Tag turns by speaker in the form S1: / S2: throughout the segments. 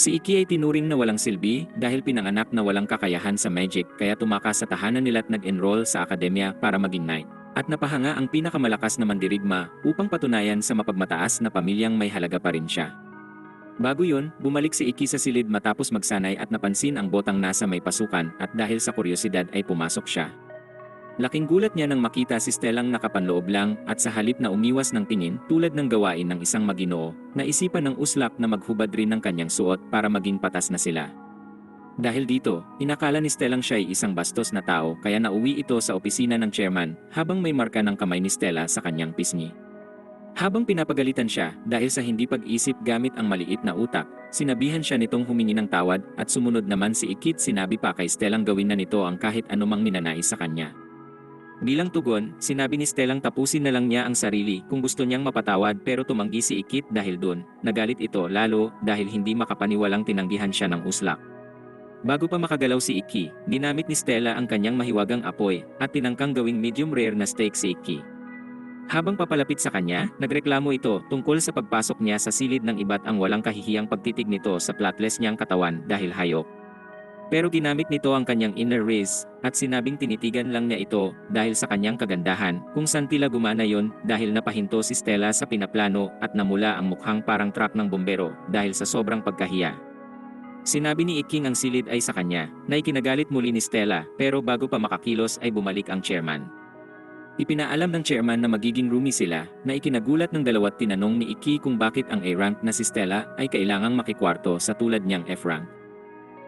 S1: Si Iki ay tinuring na walang silbi dahil pinanganak na walang kakayahan sa magic kaya tumakas sa tahanan nila at nag-enroll sa akademya para maging knight. At napahanga ang pinakamalakas na mandirigma upang patunayan sa mapagmataas na pamilyang may halaga pa rin siya. Bago yun, bumalik si Iki sa silid matapos magsanay at napansin ang botang nasa may pasukan at dahil sa kuryosidad ay pumasok siya. Laking gulat niya nang makita si Stellang nakapanloob lang at sa halip na umiwas ng tingin tulad ng gawain ng isang maginoo, naisipan ng Uslak na maghubad rin ng kanyang suot para maging patas na sila. Dahil dito, inakala ni Stellang siya ay isang bastos na tao kaya nauwi ito sa opisina ng chairman habang may marka ng kamay ni Stella sa kanyang pisngi. Habang pinapagalitan siya dahil sa hindi pag-isip gamit ang maliit na utak, sinabihan siya nitong humingi ng tawad at sumunod naman si Ikit sinabi pa kay Stellang gawin na nito ang kahit anumang ninanais sa kanya. Bilang tugon, sinabi ni Stellang tapusin na lang niya ang sarili kung gusto niyang mapatawad pero tumanggi si Ikit dahil dun, nagalit ito lalo dahil hindi makapaniwalang tinanggihan siya ng Uslak. Bago pa makagalaw si Iki, ginamit ni Stella ang kanyang mahiwagang apoy at tinangkang gawing medium rare na steak si Iki. Habang papalapit sa kanya, nagreklamo ito tungkol sa pagpasok niya sa silid ng iba't ang walang kahihiyang pagtitig nito sa flatless niyang katawan dahil hayop. Pero ginamit nito ang kanyang inner race at sinabing tinitigan lang niya ito dahil sa kanyang kagandahan kung saan tila gumana yon dahil napahinto si Stella sa pinaplano at namula ang mukhang parang truck ng bombero dahil sa sobrang pagkahiya. Sinabi ni Iking ang silid ay sa kanya na ikinagalit muli ni Stella pero bago pa makakilos ay bumalik ang chairman. Ipinaalam ng chairman na magiging roomie sila na ikinagulat ng dalawat tinanong ni Iki kung bakit ang A-rank na si Stella ay kailangang makikwarto sa tulad niyang F-rank.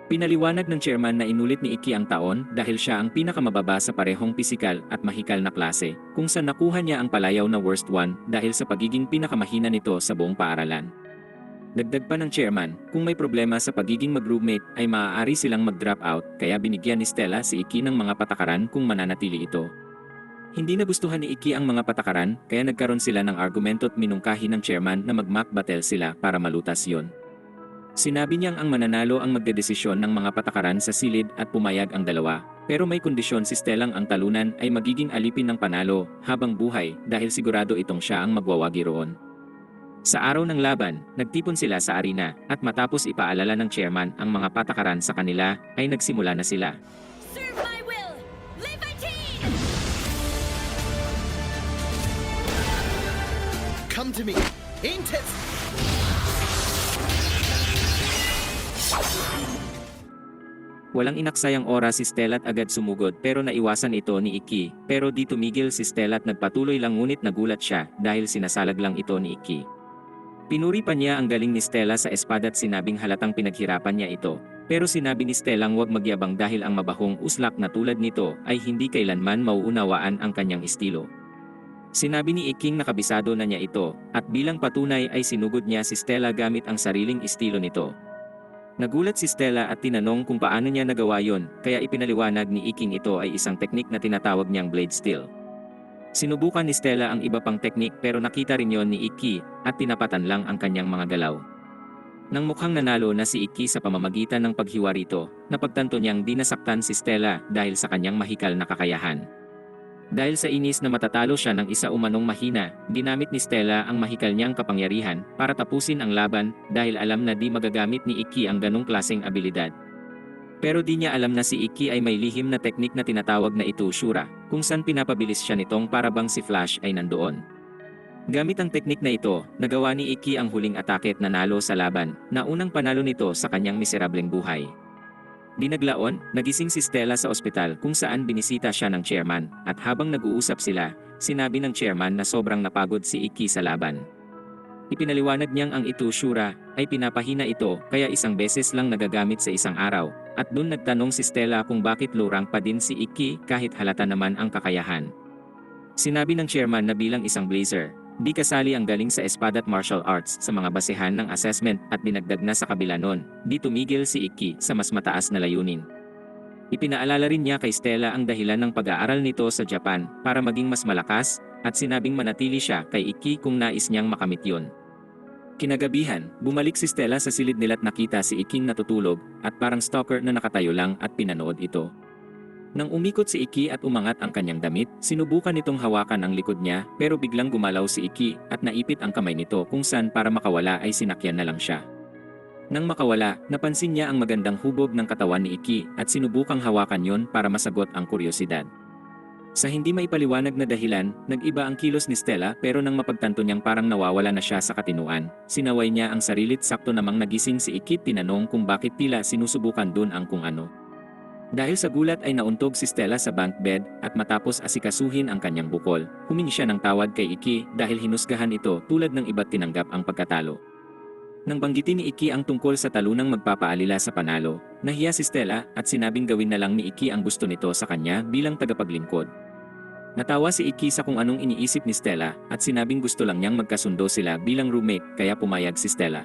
S1: Pinaliwanag ng chairman na inulit ni Iki ang taon dahil siya ang pinakamababa sa parehong pisikal at mahikal na klase, kung saan nakuha niya ang palayaw na worst one dahil sa pagiging pinakamahina nito sa buong paaralan. Dagdag pa ng chairman, kung may problema sa pagiging mag-roommate ay maaari silang mag-drop out kaya binigyan ni Stella si Iki ng mga patakaran kung mananatili ito. Hindi nagustuhan ni Iki ang mga patakaran kaya nagkaroon sila ng argumento at minungkahi ng chairman na mag-mock battle sila para malutas yon. Sinabi niyang ang mananalo ang magdedesisyon ng mga patakaran sa silid at pumayag ang dalawa, pero may kondisyon si Stellang ang talunan ay magiging alipin ng panalo habang buhay dahil sigurado itong siya ang magwawagi roon. Sa araw ng laban, nagtipon sila sa arena at matapos ipaalala ng chairman ang mga patakaran sa kanila ay nagsimula na sila.
S2: Serve my will! Libertine!
S3: Come to me! Intes!
S1: Walang inaksayang oras si Stella at agad sumugod pero naiwasan ito ni Iki, pero di tumigil si Stella at nagpatuloy lang ngunit nagulat siya dahil sinasalag lang ito ni Iki. Pinuri pa niya ang galing ni Stella sa espada at sinabing halatang pinaghirapan niya ito, pero sinabi ni Stellang huwag magyabang dahil ang mabahong Uslak na tulad nito ay hindi kailanman mauunawaan ang kanyang estilo. Sinabi ni Iking na kabisado na niya ito, at bilang patunay ay sinugod niya si Stella gamit ang sariling estilo nito. Nagulat si Stella at tinanong kung paano niya nagawa yon, kaya ipinaliwanag ni Iking ito ay isang teknik na tinatawag niyang blade steel. Sinubukan ni Stella ang iba pang teknik pero nakita rin yon ni Iki at tinapatan lang ang kanyang mga galaw. Nang mukhang nanalo na si Iki sa pamamagitan ng paghiwa rito, napagtanto niyang di nasaktan si Stella dahil sa kanyang mahikal na kakayahan. Dahil sa inis na matatalo siya ng isa umanong mahina, ginamit ni Stella ang mahikal niyang kapangyarihan para tapusin ang laban dahil alam na di magagamit ni Iki ang ganong klaseng abilidad. Pero di niya alam na si Iki ay may lihim na teknik na tinatawag na itushura, kung saan pinapabilis siya nitong para bang si Flash ay nandoon. Gamit ang teknik na ito, nagawa ni Iki ang huling atake at nanalo sa laban, na unang panalo nito sa kanyang miserableng buhay. Di naglaon, nagising si Stella sa ospital kung saan binisita siya ng chairman, at habang nag-uusap sila, sinabi ng chairman na sobrang napagod si Iki sa laban. Ipinaliwanag niyang ang itushura ay pinapahina ito kaya isang beses lang nagagamit sa isang araw, at dun nagtanong si Stella kung bakit low rank pa din si Iki kahit halata naman ang kakayahan. Sinabi ng chairman na bilang isang blazer, di kasali ang galing sa espada at martial arts sa mga basehan ng assessment at dinagdag na sa kabila nun, di tumigil si Iki sa mas mataas na layunin. Ipinaalala rin niya kay Stella ang dahilan ng pag-aaral nito sa Japan para maging mas malakas at sinabing manatili siya kay Iki kung nais niyang makamit yun. Kinagabihan, bumalik si Stella sa silid nila at nakita si Iking natutulog at parang stalker na nakatayo lang at pinanood ito. Nang umikot si Iki at umangat ang kanyang damit, sinubukan nitong hawakan ang likod niya pero biglang gumalaw si Iki at naipit ang kamay nito kung saan para makawala ay sinakyan na lang siya. Nang makawala, napansin niya ang magandang hubog ng katawan ni Iki at sinubukang hawakan yon para masagot ang kuryosidad. Sa hindi maipaliwanag na dahilan, nag-iba ang kilos ni Stella pero nang mapagtanto niyang parang nawawala na siya sa katinuan, sinaway niya ang sarilit sakto namang nagising si Iki tinanong kung bakit tila sinusubukan dun ang kung ano. Dahil sa gulat ay nauntog si Stella sa bunk bed at matapos asikasuhin ang kanyang bukol, humingi siya ng tawad kay Iki dahil hinusgahan ito tulad ng iba't tinanggap ang pagkatalo. Nang banggitin ni Iki ang tungkol sa talunang magpapaalila sa panalo, nahiya si Stella at sinabing gawin na lang ni Iki ang gusto nito sa kanya bilang tagapaglingkod. Natawa si Iki sa kung anong iniisip ni Stella at sinabing gusto lang niyang magkasundo sila bilang roommate kaya pumayag si Stella.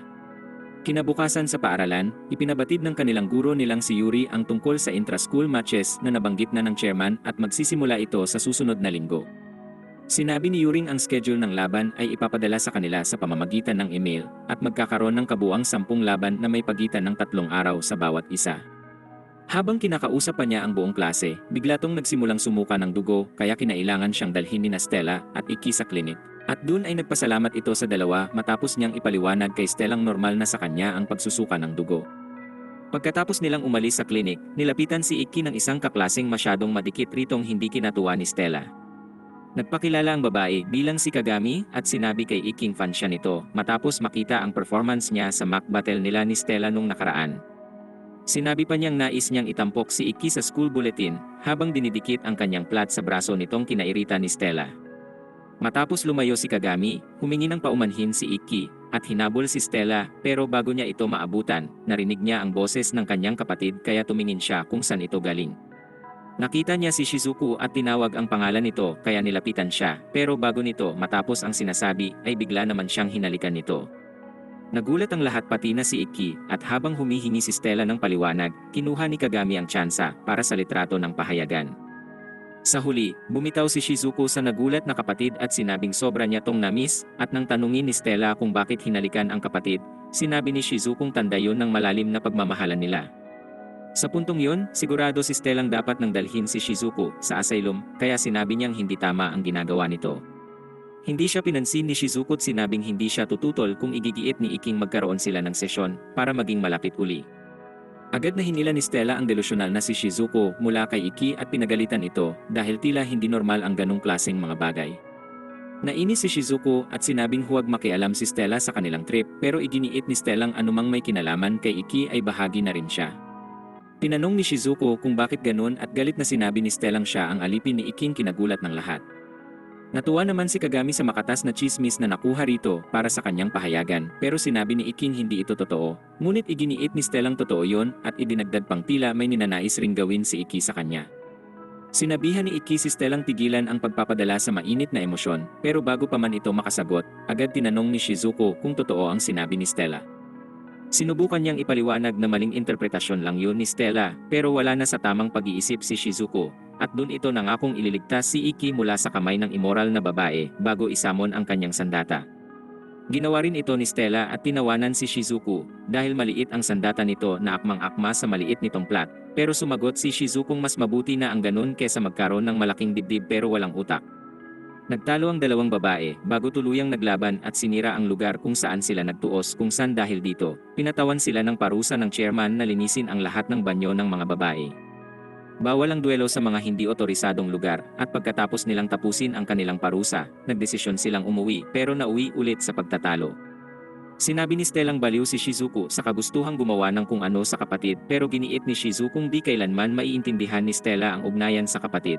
S1: Kinabukasan sa paaralan, ipinabatid ng kanilang guro nilang si Yuri ang tungkol sa intra-school matches na nabanggit na ng chairman at magsisimula ito sa susunod na linggo. Sinabi ni Yuring ang schedule ng laban ay ipapadala sa kanila sa pamamagitan ng email at magkakaroon ng kabuang 10 laban na may pagitan ng 3 araw sa bawat isa. Habang kinakausap pa niya ang buong klase, bigla tong nagsimulang sumuka ng dugo kaya kinailangan siyang dalhin ni Stella at Iki sa klinik. At dun ay nagpasalamat ito sa dalawa matapos niyang ipaliwanag kay Stellang normal na sa kanya ang pagsusuka ng dugo. Pagkatapos nilang umalis sa klinik, nilapitan si Iki ng isang kaklaseng masyadong madikit ritong hindi kinatuwa ni Stella. Nagpakilala ang babae bilang si Kagami at sinabi kay Iking fan siya nito matapos makita ang performance niya sa mock battle nila ni Stella nung nakaraan. Sinabi pa niyang nais niyang itampok si Iki sa school bulletin habang dinidikit ang kanyang plat sa braso nitong kinairita ni Stella. Matapos lumayo si Kagami, humingi ng paumanhin si Iki at hinabol si Stella pero bago niya ito maabutan, narinig niya ang boses ng kanyang kapatid kaya tumingin siya kung saan ito galing. Nakita niya si Shizuku at tinawag ang pangalan nito kaya nilapitan siya pero bago nito matapos ang sinasabi ay bigla naman siyang hinalikan nito. Nagulat ang lahat pati na si Iki at habang humihingi si Stella ng paliwanag, kinuha ni Kagami ang tsansa para sa litrato ng pahayagan. Sa huli, bumitaw si Shizuku sa nagulat na kapatid at sinabing sobra niya tong namiss at nang tanungin ni Stella kung bakit hinalikan ang kapatid, sinabi ni Shizukung tanda yun ng malalim na pagmamahalan nila. Sa puntong yun, sigurado si Stellang dapat nang dalhin si Shizuku sa asylum kaya sinabi niyang hindi tama ang ginagawa nito. Hindi siya pinansin ni Shizuku at sinabing hindi siya tututol kung igigiit ni Iking magkaroon sila ng sesyon para maging malapit uli. Agad na hinila ni Stella ang delusyonal na si Shizuku mula kay Iki at pinagalitan ito dahil tila hindi normal ang ganong klaseng mga bagay. Nainis si Shizuku at sinabing huwag makialam si Stella sa kanilang trip pero iginiit ni Stellang anumang may kinalaman kay Iki ay bahagi na rin siya. Tinanong ni Shizuku kung bakit ganun at galit na sinabi ni Stellang siya ang alipin ni Iking kinagulat ng lahat. Natuwa naman si Kagami sa makatas na chismis na nakuha rito para sa kanyang pahayagan pero sinabi ni Iking hindi ito totoo, ngunit iginiit ni Stellang totoo yon at idinagdag pang tila may ninanais ring gawin si Iki sa kanya. Sinabihan ni Iki si Stellang tigilan ang pagpapadala sa mainit na emosyon pero bago pa man ito makasagot, agad tinanong ni Shizuku kung totoo ang sinabi ni Stella. Sinubukan niyang ipaliwanag na maling interpretasyon lang yun ni Stella pero wala na sa tamang pag-iisip si Shizuku at dun ito nangakong ililigtas si Iki mula sa kamay ng immoral na babae bago isamon ang kanyang sandata. Ginawa rin ito ni Stella at tinawanan si Shizuku dahil maliit ang sandata nito na akmang-akma sa maliit nitong plat pero sumagot si Shizukung mas mabuti na ang ganun kesa magkaroon ng malaking dibdib pero walang utak. Nagtalo ang dalawang babae bago tuluyang naglaban at sinira ang lugar kung saan sila nagtuos kung saan dahil dito, pinatawan sila ng parusa ng chairman na linisin ang lahat ng banyo ng mga babae. Bawal ang duelo sa mga hindi otorisadong lugar at pagkatapos nilang tapusin ang kanilang parusa, nagdesisyon silang umuwi pero nauwi ulit sa pagtatalo. Sinabi ni Stellang baliw si Shizuku sa kagustuhang gumawa ng kung ano sa kapatid pero giniit ni Shizukung di kailanman maiintindihan ni Stella ang ugnayan sa kapatid.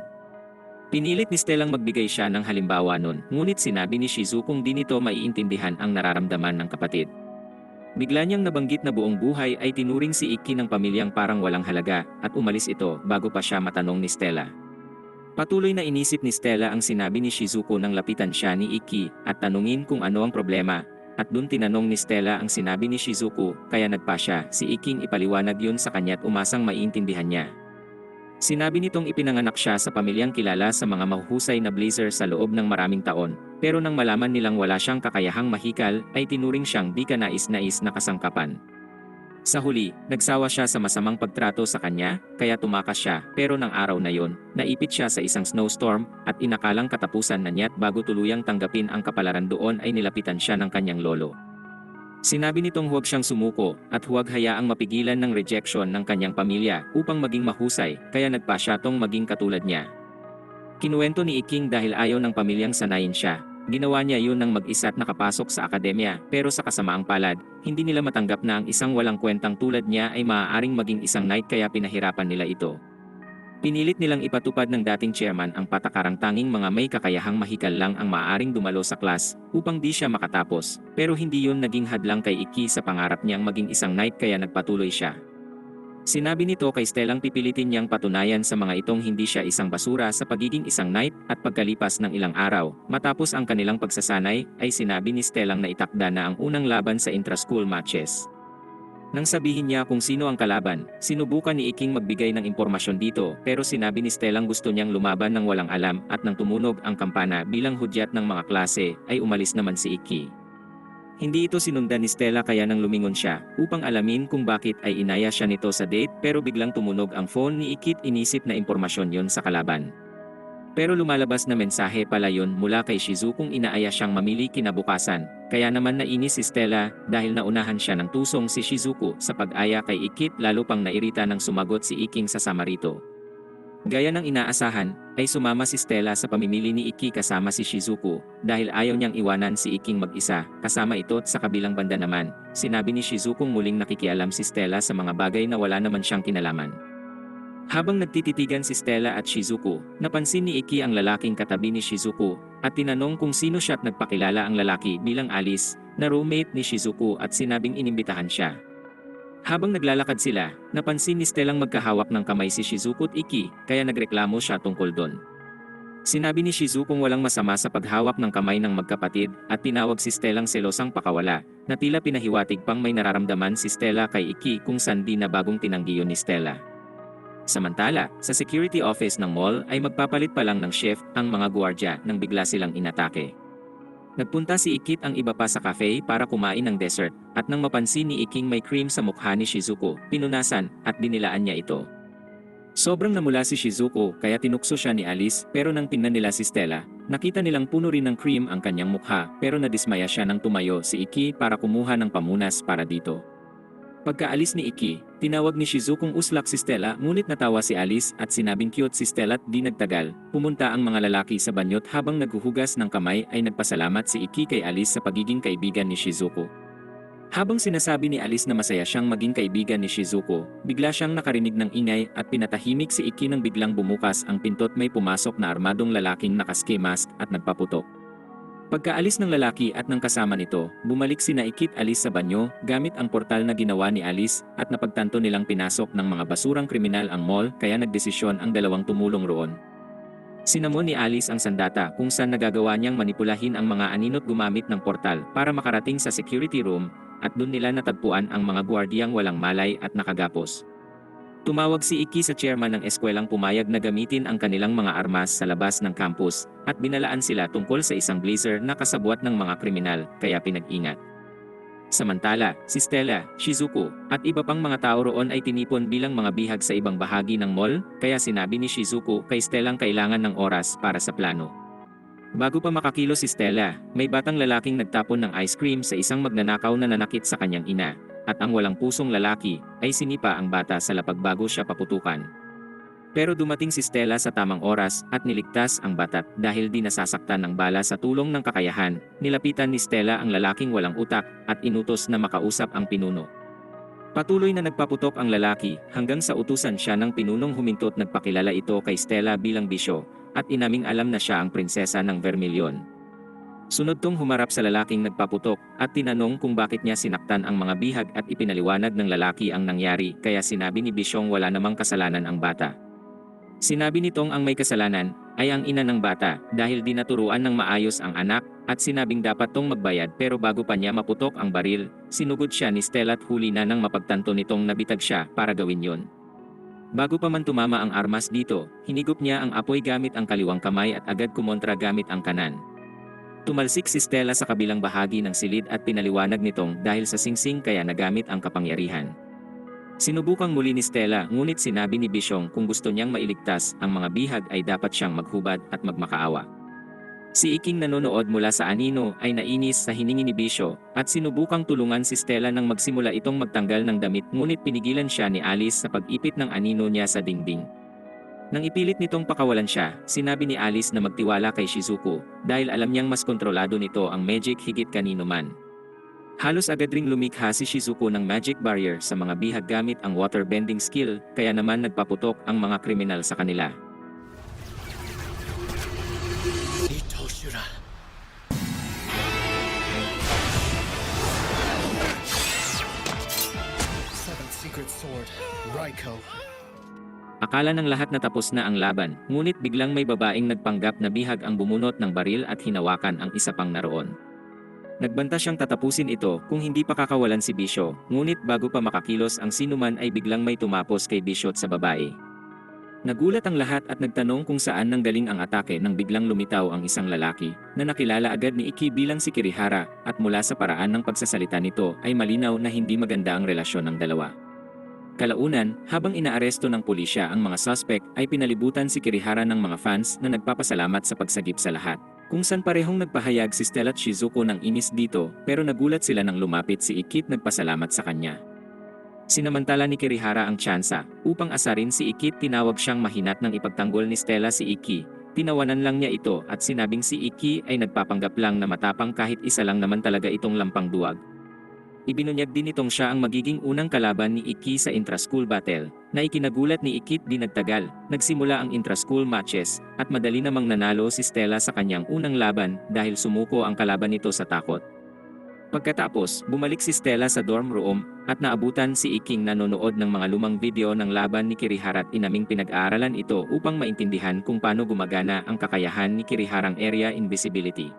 S1: Pinilit ni Stellang magbigay siya ng halimbawa nun, ngunit sinabi ni Shizukung di nito maiintindihan ang nararamdaman ng kapatid. Bigla niyang nabanggit na buong buhay ay tinuring si Iki ng pamilyang parang walang halaga at umalis ito bago pa siya matanong ni Stella. Patuloy na inisip ni Stella ang sinabi ni Shizuku nang lapitan siya ni Iki at tanungin kung ano ang problema at dun tinanong ni Stella ang sinabi ni Shizuku kaya nagpa siya si Iking ipaliwanag yun sa kanya at umasang maiintindihan niya. Sinabi nitong ipinanganak siya sa pamilyang kilala sa mga mahuhusay na blazer sa loob ng maraming taon, pero nang malaman nilang wala siyang kakayahang mahikal, ay tinuring siyang di kanais-nais na kasangkapan. Sa huli, nagsawa siya sa masamang pagtrato sa kanya, kaya tumakas siya, pero nang araw na yon, naipit siya sa isang snowstorm, at inakalang katapusan na niya't bago tuluyang tanggapin ang kapalaran doon ay nilapitan siya ng kanyang lolo. Sinabi nitong huwag siyang sumuko at huwag hayaang mapigilan ng rejection ng kanyang pamilya upang maging mahusay, kaya nagpa siya tong maging katulad niya. Kinuwento ni Iking dahil ayaw ng pamilyang sanayin siya. Ginawa niya yun ng mag-isa at nakapasok sa akademya, pero sa kasamaang palad, hindi nila matanggap na ang isang walang kwentang tulad niya ay maaaring maging isang knight kaya pinahirapan nila ito. Pinilit nilang ipatupad ng dating chairman ang patakarang tanging mga may kakayahang mahikal lang ang maaaring dumalo sa class upang di siya makatapos, pero hindi yun naging hadlang kay Iki sa pangarap niyang maging isang knight kaya nagpatuloy siya. Sinabi nito kay Stellang pipilitin niyang patunayan sa mga itong hindi siya isang basura sa pagiging isang knight at pagkalipas ng ilang araw, matapos ang kanilang pagsasanay, ay sinabi ni Stellang na itakda na ang unang laban sa intra-school matches. Nang sabihin niya kung sino ang kalaban, sinubukan ni Iking magbigay ng impormasyon dito pero sinabi ni Stellang gusto niyang lumaban ng walang alam at nang tumunog ang kampana bilang hudyat ng mga klase ay umalis naman si Iki. Hindi ito sinundan ni Stella kaya nang lumingon siya upang alamin kung bakit ay inaya siya nito sa date pero biglang tumunog ang phone ni Iki at inisip na impormasyon yon sa kalaban. Pero lumalabas na mensahe pala yun mula kay Shizu kung inaaya siyang mamili kinabukasan, kaya naman nainis si Stella dahil naunahan siya ng tusong si Shizuku sa pag-aya kay Ikit lalo pang nairita nang sumagot si Iking sa samarito. Gaya ng inaasahan, ay sumama si Stella sa pamimili ni Iki kasama si Shizuku dahil ayaw niyang iwanan si Iking mag-isa, kasama ito at sa kabilang banda naman, sinabi ni Shizuku muling nakikialam si Stella sa mga bagay na wala naman siyang kinalaman. Habang nagtititigan si Stella at Shizuku, napansin ni Iki ang lalaking katabi ni Shizuku, at tinanong kung sino siya at nagpakilala ang lalaki bilang Alice, na roommate ni Shizuku at sinabing inimbitahan siya. Habang naglalakad sila, napansin ni Stellang magkahawak ng kamay si Shizuku at Iki, kaya nagreklamo siya tungkol doon. Sinabi ni Shizuku kung walang masama sa paghawak ng kamay ng magkapatid, at tinawag si Stellang selosang pakawala, na tila pinahiwatig pang may nararamdaman si Stella kay Iki kung sandi na bagong tinanggi yun ni Stella. Samantala, sa security office ng mall ay magpapalit pa lang ng shift ang mga gwardiya nang bigla silang inatake. Nagpunta si Ikit ang iba pa sa cafe para kumain ng dessert, at nang mapansin ni Iking may cream sa mukha ni Shizuku, pinunasan at dinilaan niya ito. Sobrang namula si Shizuku kaya tinukso siya ni Alice pero nang tingnan nila si Stella, nakita nilang puno rin ng cream ang kanyang mukha pero nadismaya siya nang tumayo si Iki para kumuha ng pamunas para dito. Pagkaalis ni Iki, tinawag ni Shizukong uslak si Stella ngunit natawa si Alice at sinabing cute si Stella at di nagtagal. Pumunta ang mga lalaki sa banyot habang naghuhugas ng kamay ay nagpasalamat si Iki kay Alice sa pagiging kaibigan ni Shizuko. Habang sinasabi ni Alice na masaya siyang maging kaibigan ni Shizuko, bigla siyang nakarinig ng ingay at pinatahimik si Iki nang biglang bumukas ang pinto't may pumasok na armadong lalaking naka-ski mask at nagpaputok. Pagkaalis ng lalaki at ng kasama nito, bumalik sina Ikit Alice sa banyo gamit ang portal na ginawa ni Alice at napagtanto nilang pinasok ng mga basurang kriminal ang mall kaya nagdesisyon ang dalawang tumulong roon. Sinamon ni Alice ang sandata kung saan nagagawa niyang manipulahin ang mga aninot gumamit ng portal para makarating sa security room at doon nila natagpuan ang mga gwardiyang walang malay at nakagapos. Tumawag si Iki sa chairman ng eskwelang pumayag na gamitin ang kanilang mga armas sa labas ng campus at binalaan sila tungkol sa isang blazer na kasabwat ng mga kriminal kaya pinag-ingat. Samantala, si Stella, Shizuku, at iba pang mga tao roon ay tinipon bilang mga bihag sa ibang bahagi ng mall kaya sinabi ni Shizuku kay Stellang kailangan ng oras para sa plano. Bago pa makakilo si Stella, may batang lalaking nagtapon ng ice cream sa isang magnanakaw na nanakit sa kanyang ina. At ang walang pusong lalaki ay sinipa ang bata sa lapag bago siya paputukan. Pero dumating si Stella sa tamang oras at niligtas ang bata dahil di nasasaktan ng bala sa tulong ng kakayahan. Nilapitan ni Stella ang lalaking walang utak at inutos na makausap ang pinuno. Patuloy na nagpaputok ang lalaki hanggang sa utusan siya ng pinunong humintot nagpakilala ito kay Stella bilang bisyo at inaming alam na siya ang prinsesa ng Vermilion. Sunod tong humarap sa lalaking nagpaputok at tinanong kung bakit niya sinaktan ang mga bihag at ipinaliwanag ng lalaki ang nangyari kaya sinabi ni Bisyong wala namang kasalanan ang bata. Sinabi nitong ang may kasalanan ay ang ina ng bata dahil di naturuan ng maayos ang anak at sinabing dapat tong magbayad pero bago pa niya maputok ang baril, sinugod siya ni Stella at huli na nang mapagtanto nitong nabitag siya para gawin yon. Bago pa man tumama ang armas dito, hinigop niya ang apoy gamit ang kaliwang kamay at agad kumontra gamit ang kanan. Tumalsik si Stella sa kabilang bahagi ng silid at pinaliwanag nitong dahil sa singsing kaya nagamit ang kapangyarihan. Sinubukang muli ni Stella ngunit sinabi ni Bisyong kung gusto niyang mailigtas ang mga bihag ay dapat siyang maghubad at magmakaawa. Si Iking nanonood mula sa anino ay nainis sa hiningi ni Bisyo at sinubukang tulungan si Stella nang magsimula itong magtanggal ng damit ngunit pinigilan siya ni Alice sa pag-ipit ng anino niya sa dingding. Nang ipilit nitong pakawalan siya, sinabi ni Alice na magtiwala kay Shizuko dahil alam niyang mas kontrolado nito ang magic higit kanino man. Halos agad ring lumikha si Shizuko ng magic barrier sa mga bihag gamit ang water bending skill kaya naman nagpaputok ang mga kriminal sa kanila.
S3: Itoshura. Seventh secret sword, Raiko.
S1: Akala ng lahat na tapos na ang laban, ngunit biglang may babaeng nagpanggap na bihag ang bumunot ng baril at hinawakan ang isa pang naroon. Nagbanta siyang tatapusin ito kung hindi pa kakawalan si Bisyo, ngunit bago pa makakilos ang sinuman ay biglang may tumapos kay Bisyo sa babae. Nagulat ang lahat at nagtanong kung saan nanggaling ang atake nang biglang lumitaw ang isang lalaki na nakilala agad ni Iki bilang si Kirihara at mula sa paraan ng pagsasalita nito ay malinaw na hindi maganda ang relasyon ng dalawa. Kalaunan, habang inaaresto ng pulisya ang mga suspect ay pinalibutan si Kirihara ng mga fans na nagpapasalamat sa pagsagip sa lahat. Kung saan parehong nagpahayag si Stella at Shizuko ng inis dito pero nagulat sila nang lumapit si Iki at nagpasalamat sa kanya. Sinamantala ni Kirihara ang tsansa upang asarin si Iki, tinawag siyang mahinat nang ipagtanggol ni Stella si Iki. Tinawanan lang niya ito at sinabing si Iki ay nagpapanggap lang na matapang kahit isa lang naman talaga itong lampang duwag. Ibinunyag din itong siya ang magiging unang kalaban ni Iki sa intra-school battle, na ikinagulat ni Iki di nagtagal, nagsimula ang intra-school matches, at madali namang nanalo si Stella sa kanyang unang laban dahil sumuko ang kalaban nito sa takot. Pagkatapos, bumalik si Stella sa dorm room, at naabutan si Iking nanonood ng mga lumang video ng laban ni Kirihara at inaming pinag-aaralan ito upang maintindihan kung paano gumagana ang kakayahan ni Kiriharang area invisibility.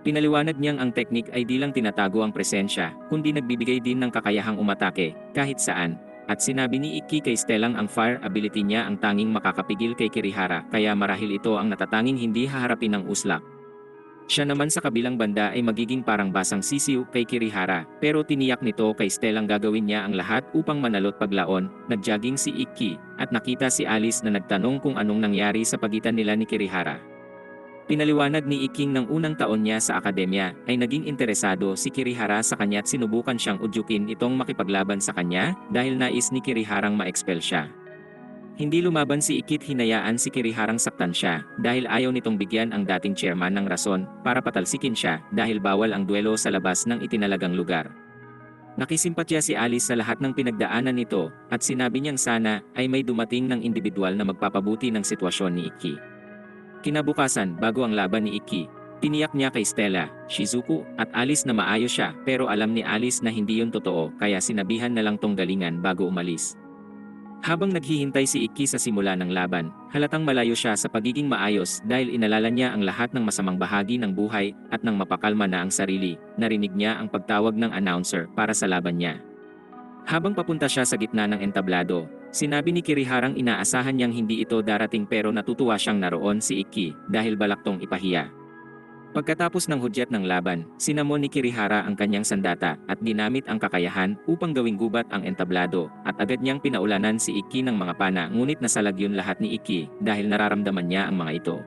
S1: Pinaliwanag niyang ang teknik ay di lang tinatago ang presensya, kundi nagbibigay din ng kakayahang umatake, kahit saan, at sinabi ni Iki kay Stellang ang fire ability niya ang tanging makakapigil kay Kirihara kaya marahil ito ang natatanging hindi haharapin ng uslak. Siya naman sa kabilang banda ay magiging parang basang sisiw kay Kirihara, pero tiniyak nito kay Stellang gagawin niya ang lahat upang manalot paglaon. Nagjogging si Iki, at nakita si Alice na nagtanong kung anong nangyari sa pagitan nila ni Kirihara. Pinaliwanag ni Iking ng unang taon niya sa akademya ay naging interesado si Kirihara sa kanya at sinubukan siyang udyukin itong makipaglaban sa kanya dahil nais ni Kiriharang ma-expel siya. Hindi lumaban si Ikit, hinayaan si Kiriharang saktan siya dahil ayaw nitong bigyan ang dating chairman ng rason para patalsikin siya dahil bawal ang duelo sa labas ng itinalagang lugar. Nakisimpatya si Alice sa lahat ng pinagdaanan nito at sinabi niyang sana ay may dumating ng individual na magpapabuti ng sitwasyon ni Iki. Kinabukasan, bago ang laban ni Iki, tiniyak niya kay Stella, Shizuko, at Alice na maayos siya pero alam ni Alice na hindi yun totoo kaya sinabihan na lang tong galingan bago umalis. Habang naghihintay si Iki sa simula ng laban, halatang malayo siya sa pagiging maayos dahil inalala niya ang lahat ng masamang bahagi ng buhay at nang mapakalma na ang sarili, narinig niya ang pagtawag ng announcer para sa laban niya. Habang papunta siya sa gitna ng entablado, sinabi ni Kiriharang inaasahan niyang hindi ito darating pero natutuwa siyang naroon si Iki dahil balak tong ipahiya. Pagkatapos ng hudyat ng laban, sinamon ni Kirihara ang kanyang sandata at ginamit ang kakayahan upang gawing gubat ang entablado at agad niyang pinaulanan si Iki ng mga pana ngunit nasalag yun lahat ni Iki dahil nararamdaman niya ang mga ito.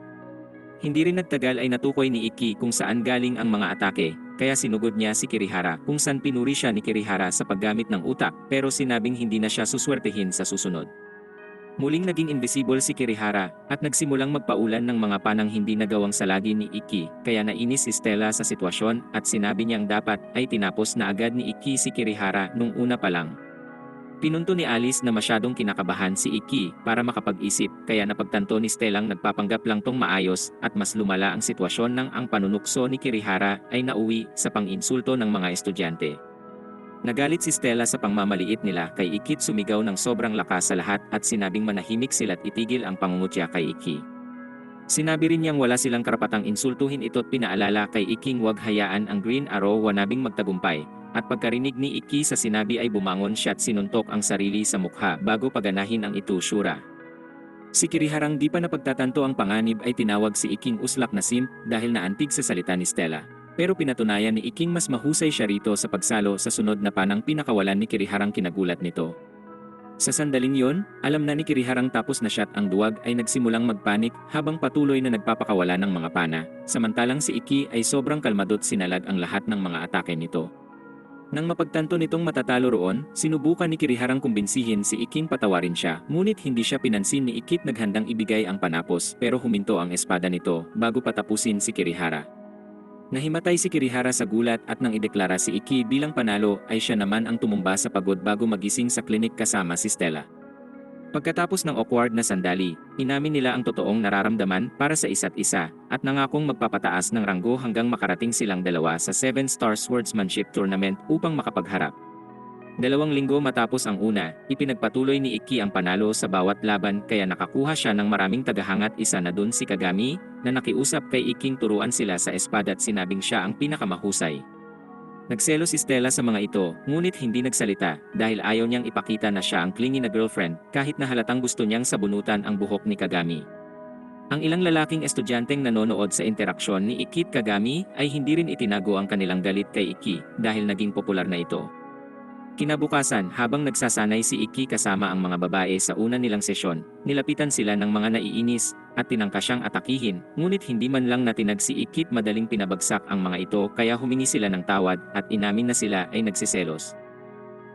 S1: Hindi rin nagtagal ay natukoy ni Iki kung saan galing ang mga atake, kaya sinugod niya si Kirihara kung saan pinuri siya ni Kirihara sa paggamit ng utak pero sinabing hindi na siya suswertehin sa susunod. Muling naging invisible si Kirihara at nagsimulang magpaulan ng mga panang hindi nagawang salagi ni Iki kaya nainis si Stella sa sitwasyon at sinabi niyang dapat ay tinapos na agad ni Iki si Kirihara nung una pa lang. Pinunto ni Alice na masyadong kinakabahan si Iki para makapag-isip kaya napagtanto ni Stellang nagpapanggap lang tong maayos at mas lumala ang sitwasyon nang ang panunukso ni Kirihara ay nauwi sa pang-insulto ng mga estudyante. Nagalit si Stella sa pangmamaliit nila kay Iki, sumigaw ng sobrang lakas sa lahat at sinabing manahimik sila't itigil ang pangungutya kay Iki. Sinabi rin niyang wala silang karapatang insultuhin ito't pinaalala kay Iking wag hayaan ang Green Arrow wanabing magtagumpay. At pagkarinig ni Iki sa sinabi ay bumangon siya at sinuntok ang sarili sa mukha bago paganahin ang itusyura. Si Kiriharang di pa napagtatanto ang panganib ay tinawag si Iking uslak na simp dahil naantig sa salita ni Stella. Pero pinatunayan ni Iking mas mahusay siya rito sa pagsalo sa sunod na panang pinakawalan ni Kiriharang kinagulat nito. Sa sandaling yon, alam na ni Kiriharang tapos na shot ang duwag ay nagsimulang magpanik habang patuloy na nagpapakawala ng mga pana, samantalang si Ikki ay sobrang kalmado't sinalad ang lahat ng mga atake nito. Nang mapagtanto nitong matatalo roon, sinubukan ni Kiriharang kumbinsihin si Ikking patawarin siya, ngunit hindi siya pinansin ni Ikkit naghandang ibigay ang panapos pero huminto ang espada nito bago patapusin si Kirihara. Nahimatay si Kirihara sa gulat at nang ideklara si Ikki bilang panalo ay siya naman ang tumumba sa pagod bago magising sa klinik kasama si Stella. Pagkatapos ng awkward na sandali, inamin nila ang totoong nararamdaman para sa isa't isa at nangakong magpapataas ng ranggo hanggang makarating silang dalawa sa 7-star swordsmanship tournament upang makapagharap. 2 linggo matapos ang una, ipinagpatuloy ni Ikki ang panalo sa bawat laban kaya nakakuha siya ng maraming tagahangat, isa na dun si Kagami, na nakiusap kay Ikking turuan sila sa espada at sinabing siya ang pinakamahusay. Nagselo si Stella sa mga ito, ngunit hindi nagsalita dahil ayaw niyang ipakita na siya ang clingy na girlfriend kahit na halatang gusto niyang sabunutan ang buhok ni Kagami. Ang ilang lalaking estudyanteng nanonood sa interaksyon ni Ikki at Kagami ay hindi rin itinago ang kanilang galit kay Ikki dahil naging popular na ito. Kinabukasan, habang nagsasanay si Ikki kasama ang mga babae sa una nilang sesyon, nilapitan sila ng mga naiinis at tinangka siyang atakihin, ngunit hindi man lang natinag si Ikki, madaling pinabagsak ang mga ito kaya humingi sila ng tawad at inamin na sila ay nagsiselos.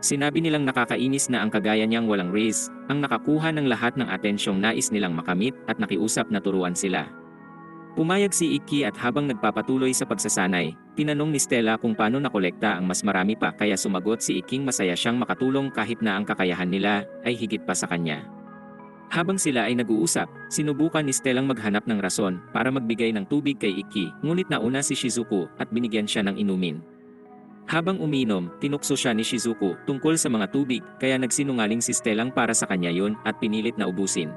S1: Sinabi nilang nakakainis na ang kagaya niyang walang raise, ang nakakuha ng lahat ng atensyong nais nilang makamit at nakiusap na turuan sila. Pumayag si Ikki at habang nagpapatuloy sa pagsasanay, tinanong ni Stella kung paano nakolekta ang mas marami pa kaya sumagot si Ikking masaya siyang makatulong kahit na ang kakayahan nila ay higit pa sa kanya. Habang sila ay nag-uusap, sinubukan ni Stellang maghanap ng rason para magbigay ng tubig kay Ikki, ngunit nauna si Shizuku at binigyan siya ng inumin. Habang umiinom, tinukso siya ni Shizuku tungkol sa mga tubig kaya nagsinungaling si Stellang para sa kanya yun at pinilit na ubusin.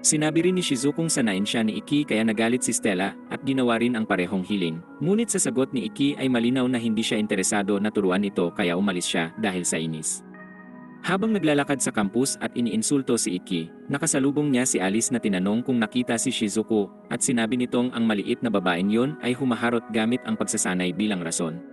S1: Sinabi rin ni Shizukong sanayin siya ni Ikki kaya nagalit si Stella at ginawa rin ang parehong hiling. Ngunit sa sagot ni Ikki ay malinaw na hindi siya interesado na turuan ito kaya umalis siya dahil sa inis. Habang naglalakad sa campus at iniinsulto si Ikki, nakasalubong niya si Alice na tinanong kung nakita si Shizuku at sinabi nitong ang maliit na babaeng yon ay humaharot gamit ang pagsasanay bilang rason.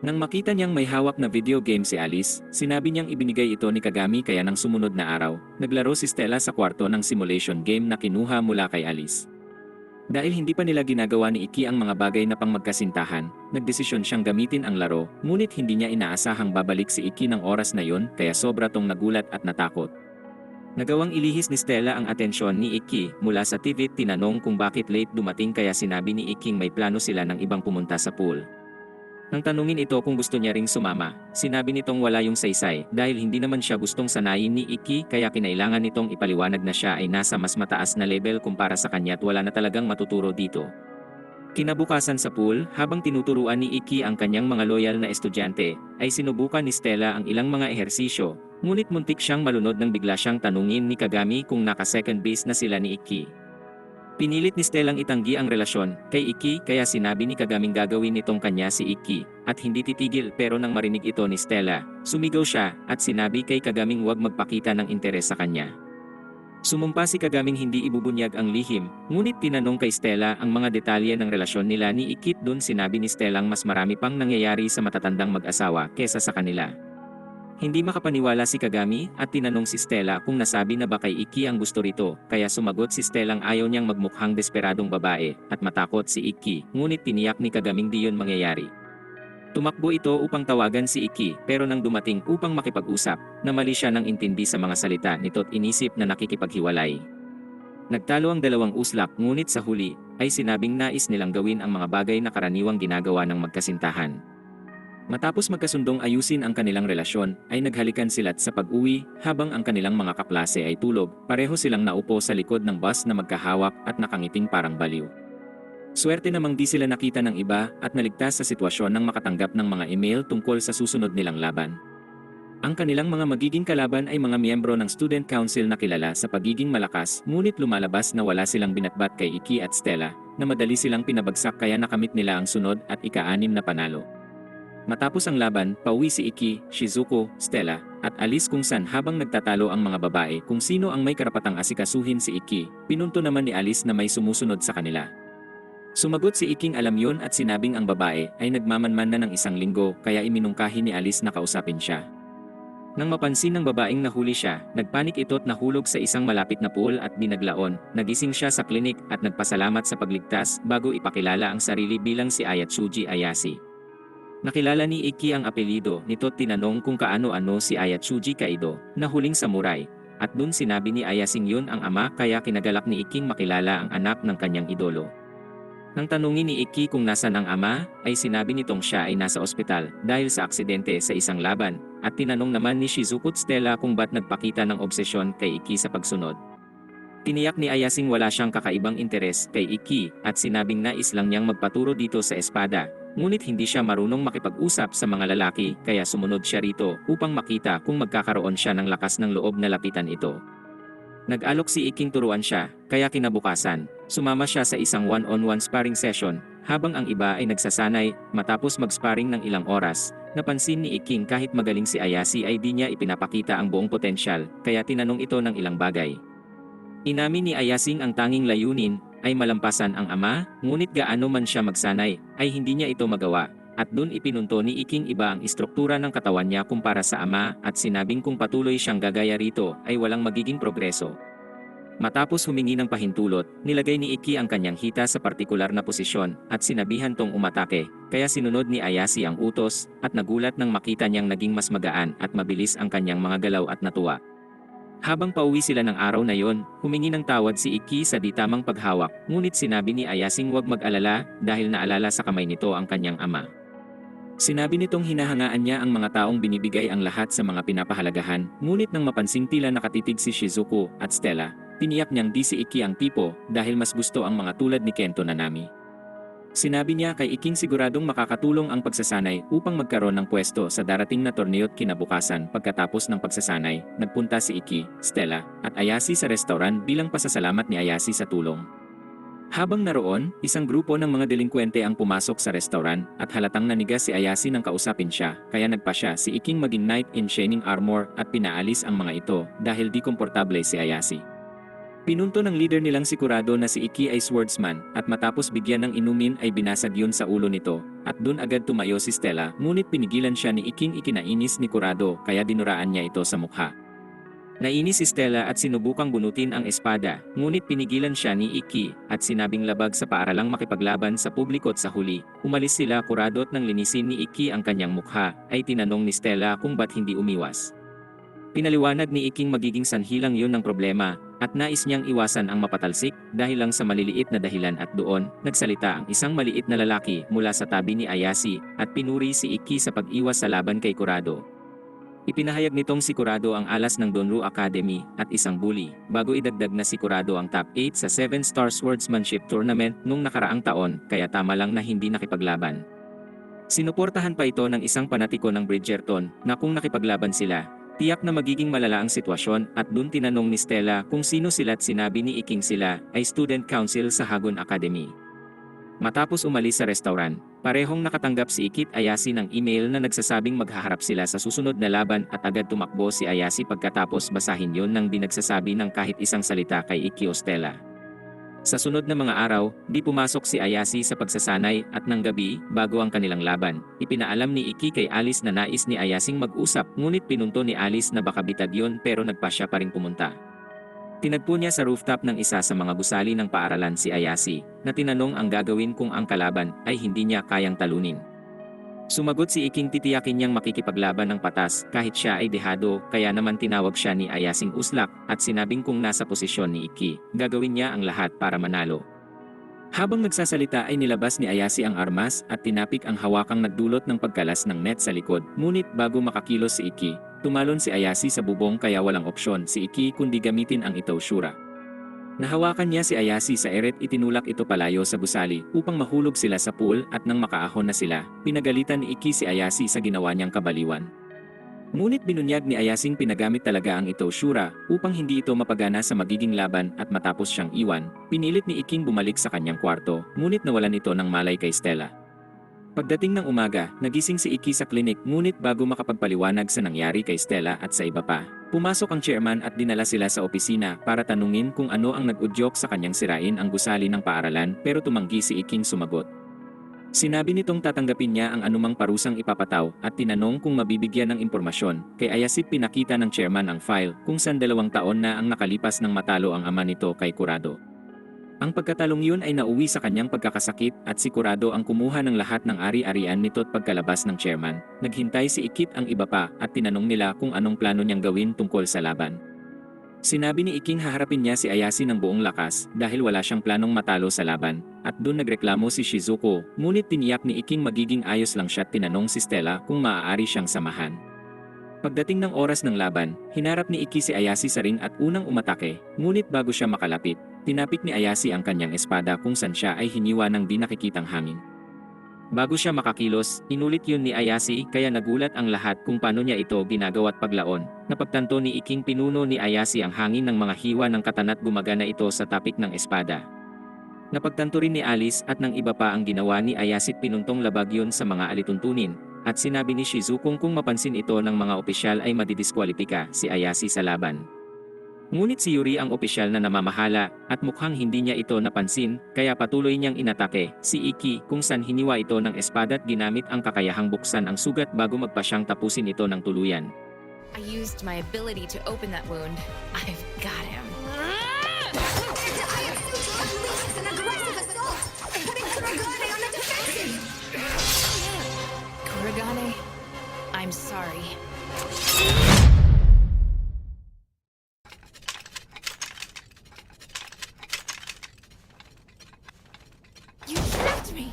S1: Nang makita niyang may hawak na video game si Alice, sinabi niyang ibinigay ito ni Kagami kaya nang sumunod na araw, naglaro si Stella sa kwarto ng simulation game na kinuha mula kay Alice. Dahil hindi pa nila ginagawa ni Ikki ang mga bagay na pangmagkasintahan, nagdesisyon siyang gamitin ang laro, ngunit hindi niya inaasahang babalik si Ikki ng oras na yon kaya sobra tong nagulat at natakot. Nagawang ilihis ni Stella ang atensyon ni Ikki mula sa TV, tinanong kung bakit late dumating kaya sinabi ni Ikking may plano sila ng ibang pumunta sa pool. Nang tanungin ito kung gusto niya ring sumama, sinabi nitong wala yung saysay dahil hindi naman siya gustong sanayin ni Ikki kaya kinailangan nitong ipaliwanag na siya ay nasa mas mataas na level kumpara sa kanya at wala na talagang matuturo dito. Kinabukasan sa pool, habang tinuturuan ni Ikki ang kanyang mga loyal na estudyante, ay sinubukan ni Stella ang ilang mga ehersisyo, ngunit muntik siyang malunod nang bigla siyang tanungin ni Kagami kung naka-second base na sila ni Ikki. Pinilit ni Stellang itanggi ang relasyon kay Ikki kaya sinabi ni Kagaming gagawin nitong kanya si Ikki at hindi titigil pero nang marinig ito ni Stella, sumigaw siya at sinabi kay Kagaming huwag magpakita ng interes sa kanya. Sumumpa si Kagaming hindi ibubunyag ang lihim, ngunit tinanong kay Stella ang mga detalye ng relasyon nila ni Ikki. Dun sinabi ni Stellang mas marami pang nangyayari sa matatandang mag-asawa kesa sa kanila. Hindi makapaniwala si Kagami at tinanong si Stella kung nasabi na ba kay Ikki ang gusto rito, kaya sumagot si Stellang ayaw niyang magmukhang desperadong babae at matakot si Ikki, ngunit tiniyak ni Kagaming di yun mangyayari. Tumakbo ito upang tawagan si Ikki pero nang dumating upang makipag-usap, namali siya ng intindi sa mga salita nito at inisip na nakikipaghiwalay. Nagtalo ang dalawang uslak ngunit sa huli ay sinabing nais nilang gawin ang mga bagay na karaniwang ginagawa ng magkasintahan. Matapos magkasundong ayusin ang kanilang relasyon, ay naghalikan sila't sa pag-uwi, habang ang kanilang mga kaklase ay tulog, pareho silang naupo sa likod ng bus na magkahawak at nakangiting parang baliw. Swerte namang di sila nakita ng iba at naligtas sa sitwasyon nang makatanggap ng mga email tungkol sa susunod nilang laban. Ang kanilang mga magiging kalaban ay mga miyembro ng student council na kilala sa pagiging malakas, ngunit lumalabas na wala silang binatbat kay Ikki at Stella, na madali silang pinabagsak kaya nakamit nila ang sunod at ika-6 na panalo. Matapos ang laban, pauwi si Ikki, Shizuku, Stella, at Alice kung saan habang nagtatalo ang mga babae kung sino ang may karapatang asikasuhin si Ikki, pinunto naman ni Alice na may sumusunod sa kanila. Sumagot si Ikking alam yun at sinabing ang babae ay nagmamanman na ng 1 linggo kaya iminungkahi ni Alice na kausapin siya. Nang mapansin ng babaeng nahuli siya, nagpanik ito't nahulog sa isang malapit na pool at binaglaon. Nagising siya sa klinik at nagpasalamat sa pagligtas bago ipakilala ang sarili bilang si Ayatsuji Ayase. Nakilala ni Ikki ang apelyido nito't tinanong kung kaano-ano si Ayatsuji Kaido, na huling samurai, at dun sinabi ni Ayasing yun ang ama kaya kinagalak ni Ikking makilala ang anak ng kanyang idolo. Nang tanungin ni Ikki kung nasan ang ama, ay sinabi nitong siya ay nasa ospital dahil sa aksidente sa isang laban, at tinanong naman ni Shizuku't Stella kung ba't nagpakita ng obsesyon kay Ikki sa pagsunod. Tiniyak ni Ayasing wala siyang kakaibang interes kay Ikki at sinabing nais lang niyang magpaturo dito sa espada, ngunit hindi siya marunong makipag-usap sa mga lalaki kaya sumunod siya rito upang makita kung magkakaroon siya ng lakas ng loob na lapitan ito. Nag-alok si Ikking turuan siya, kaya kinabukasan, sumama siya sa isang one-on-one sparring session, habang ang iba ay nagsasanay. Matapos mag-sparring ng ilang oras, napansin ni Ikking kahit magaling si Ayase ay di niya ipinapakita ang buong potensyal, kaya tinanong ito ng ilang bagay. Inamin ni Ayasing ang tanging layunin ay malampasan ang ama, ngunit gaano man siya magsanay, ay hindi niya ito magawa. At dun ipinunto ni Ikking iba ang istruktura ng katawan niya kumpara sa ama at sinabing kung patuloy siyang gagaya rito ay walang magiging progreso. Matapos humingi ng pahintulot, nilagay ni Ikki ang kanyang hita sa partikular na posisyon at sinabihan tong umatake, kaya sinunod ni Ayase ang utos at nagulat nang makita niyang naging mas magaan at mabilis ang kanyang mga galaw at natuwa. Habang pauwi sila ng araw na yon, humingi ng tawad si Ikki sa di tamang paghawak, ngunit sinabi ni Ayasing huwag mag-alala dahil naalala sa kamay nito ang kanyang ama. Sinabi nitong hinahangaan niya ang mga taong binibigay ang lahat sa mga pinapahalagahan, ngunit nang mapansing tila nakatitig si Shizuku at Stella, tiniyak niyang di si Ikki ang tipo dahil mas gusto ang mga tulad ni Kento Nanami. Sinabi niya kay Ikking siguradong makakatulong ang pagsasanay upang magkaroon ng pwesto sa darating na torneo't kinabukasan. Pagkatapos ng pagsasanay, nagpunta si Ikki, Stella, at Ayase sa restaurant bilang pasasalamat ni Ayase sa tulong. Habang naroon, isang grupo ng mga delinkwente ang pumasok sa restaurant at halatang nanigas si Ayase nang kausapin siya, kaya nagpa siya si Ikking maging knight in shining armor at pinaalis ang mga ito dahil di komportable si Ayase. Pinunto ng leader nilang si Kurado na si Ikki ay swordsman at matapos bigyan ng inumin ay binasag yun sa ulo nito at dun agad tumayo si Stella, ngunit pinigilan siya ni Ikking. Ikinainis ni Kurado kaya dinuraan niya ito sa mukha. Nainis si Stella at sinubukang bunutin ang espada, ngunit pinigilan siya ni Ikki at sinabing labag sa paaralang makipaglaban sa publiko at sa huli. Umalis sila Kurado at nang linisin ni Ikki ang kanyang mukha, ay tinanong ni Stella kung ba't hindi umiwas. Pinaliwanag ni Ikking magiging sanhilang yun ng problema at nais niyang iwasan ang mapatalsik dahil lang sa maliliit na dahilan at doon, nagsalita ang isang maliit na lalaki mula sa tabi ni Ayase at pinuri si Ikki sa pag-iwas sa laban kay Kurado. Ipinahayag nitong si Kurado ang alas ng Donru Academy at isang bully, bago idagdag na si Kurado ang top 8 sa 7-star swordsmanship tournament nung nakaraang taon, kaya tama lang na hindi nakipaglaban. Sinuportahan pa ito ng isang panatiko ng Bridgerton na kung nakipaglaban sila, tiyak na magiging malala ang sitwasyon at dun tinanong ni Stella kung sino sila at sinabi ni Ikking sila ay student council sa Hagon Academy. Matapos umalis sa restaurant, parehong nakatanggap si Ikki at Ayase ng email na nagsasabing maghaharap sila sa susunod na laban at agad tumakbo si Ayase pagkatapos basahin yon nang di nagsasabi ng kahit isang salita kay Ikki o Stella. Sa sunod na mga araw, di pumasok si Ayase sa pagsasanay at ng gabi, bago ang kanilang laban, ipinaalam ni Ikki kay Alice na nais ni Ayasing mag-usap, ngunit pinunto ni Alice na baka bitag yon pero nagpa siya pa ring pumunta. Tinagpo niya sa rooftop ng isa sa mga gusali ng paaralan si Ayase, na tinanong ang gagawin kung ang kalaban ay hindi niya kayang talunin. Sumagot si Ikking titiyakin niyang makikipaglaban ng patas kahit siya ay dehado, kaya naman tinawag siya ni Ayasing uslak at sinabing kung nasa posisyon ni Ikki, gagawin niya ang lahat para manalo. Habang nagsasalita ay nilabas ni Ayase ang armas at tinapik ang hawakang nagdulot ng pagkalas ng net sa likod, ngunit bago makakilos si Ikki, tumalon si Ayase sa bubong kaya walang opsyon si Ikki kundi gamitin ang Itoshura. Nahawakan niya si Ayase sa eret, itinulak ito palayo sa gusali upang mahulog sila sa pool at nang makaahon na sila, pinagalitan ni Ikki si Ayase sa ginawa niyang kabaliwan. Ngunit binunyag ni Ayasing pinagamit talaga ang Itoshura upang hindi ito mapagana sa magiging laban at matapos siyang iwan, pinilit ni Ikking bumalik sa kanyang kwarto, ngunit nawalan ito ng malay kay Stella. Pagdating ng umaga, nagising si Ikki sa klinik, ngunit bago makapagpaliwanag sa nangyari kay Stella at sa iba pa, pumasok ang chairman at dinala sila sa opisina para tanungin kung ano ang nag-udyok sa kanyang sirain ang gusali ng paaralan, pero tumanggi si Ikking sumagot. Sinabi nitong tatanggapin niya ang anumang parusang ipapataw at tinanong kung mabibigyan ng impormasyon. Kay Ayasit pinakita ng chairman ang file kung saan 2 taon na ang nakalipas nang matalo ang ama nito kay Kurado. Ang pagkatalong yun ay nauwi sa kanyang pagkakasakit at si Kurado ang kumuha ng lahat ng ari-arian nito at pagkalabas ng chairman. Naghintay si Ikit ang iba pa at tinanong nila kung anong plano niyang gawin tungkol sa laban. Sinabi ni Iking haharapin niya si Ayase ng buong lakas dahil wala siyang planong matalo sa laban, at doon nagreklamo si Shizuko, ngunit tiniyak ni Iking magiging ayos lang siya at tinanong si Stella kung maaari siyang samahan. Pagdating ng oras ng laban, hinarap ni Iki si Ayase sa ring at unang umatake, ngunit bago siya makalapit, tinapik ni Ayase ang kanyang espada kung saan siya ay hiniwa ng di nakikitang hangin. Bago siya makakilos, inulit yun ni Ayase kaya nagulat ang lahat kung paano niya ito ginagawa at paglaon. Napagtanto ni Iking pinuno ni Ayase ang hangin ng mga hiwa ng katana at gumagana ito sa tapik ng espada. Napagtanto rin ni Alice at ng iba pa ang ginawa ni Ayase at pinuntong labag yun sa mga alituntunin. At sinabi ni Shizuko kung mapansin ito ng mga opisyal ay madidiskwalipika si Ayase sa laban. Ngunit si Yuri ang opisyal na namamahala at mukhang hindi niya ito napansin kaya patuloy niyang inatake si Iki kung saan hiniwa ito ng espada at ginamit ang kakayahang buksan ang sugat bago magpa siyang tapusin ito ng tuluyan.
S4: I used my ability to open that wound. I've got him.
S5: An aggressive assault, putting Kuragane on the defensive.
S4: Kuragane, I'm sorry.
S5: You tricked me.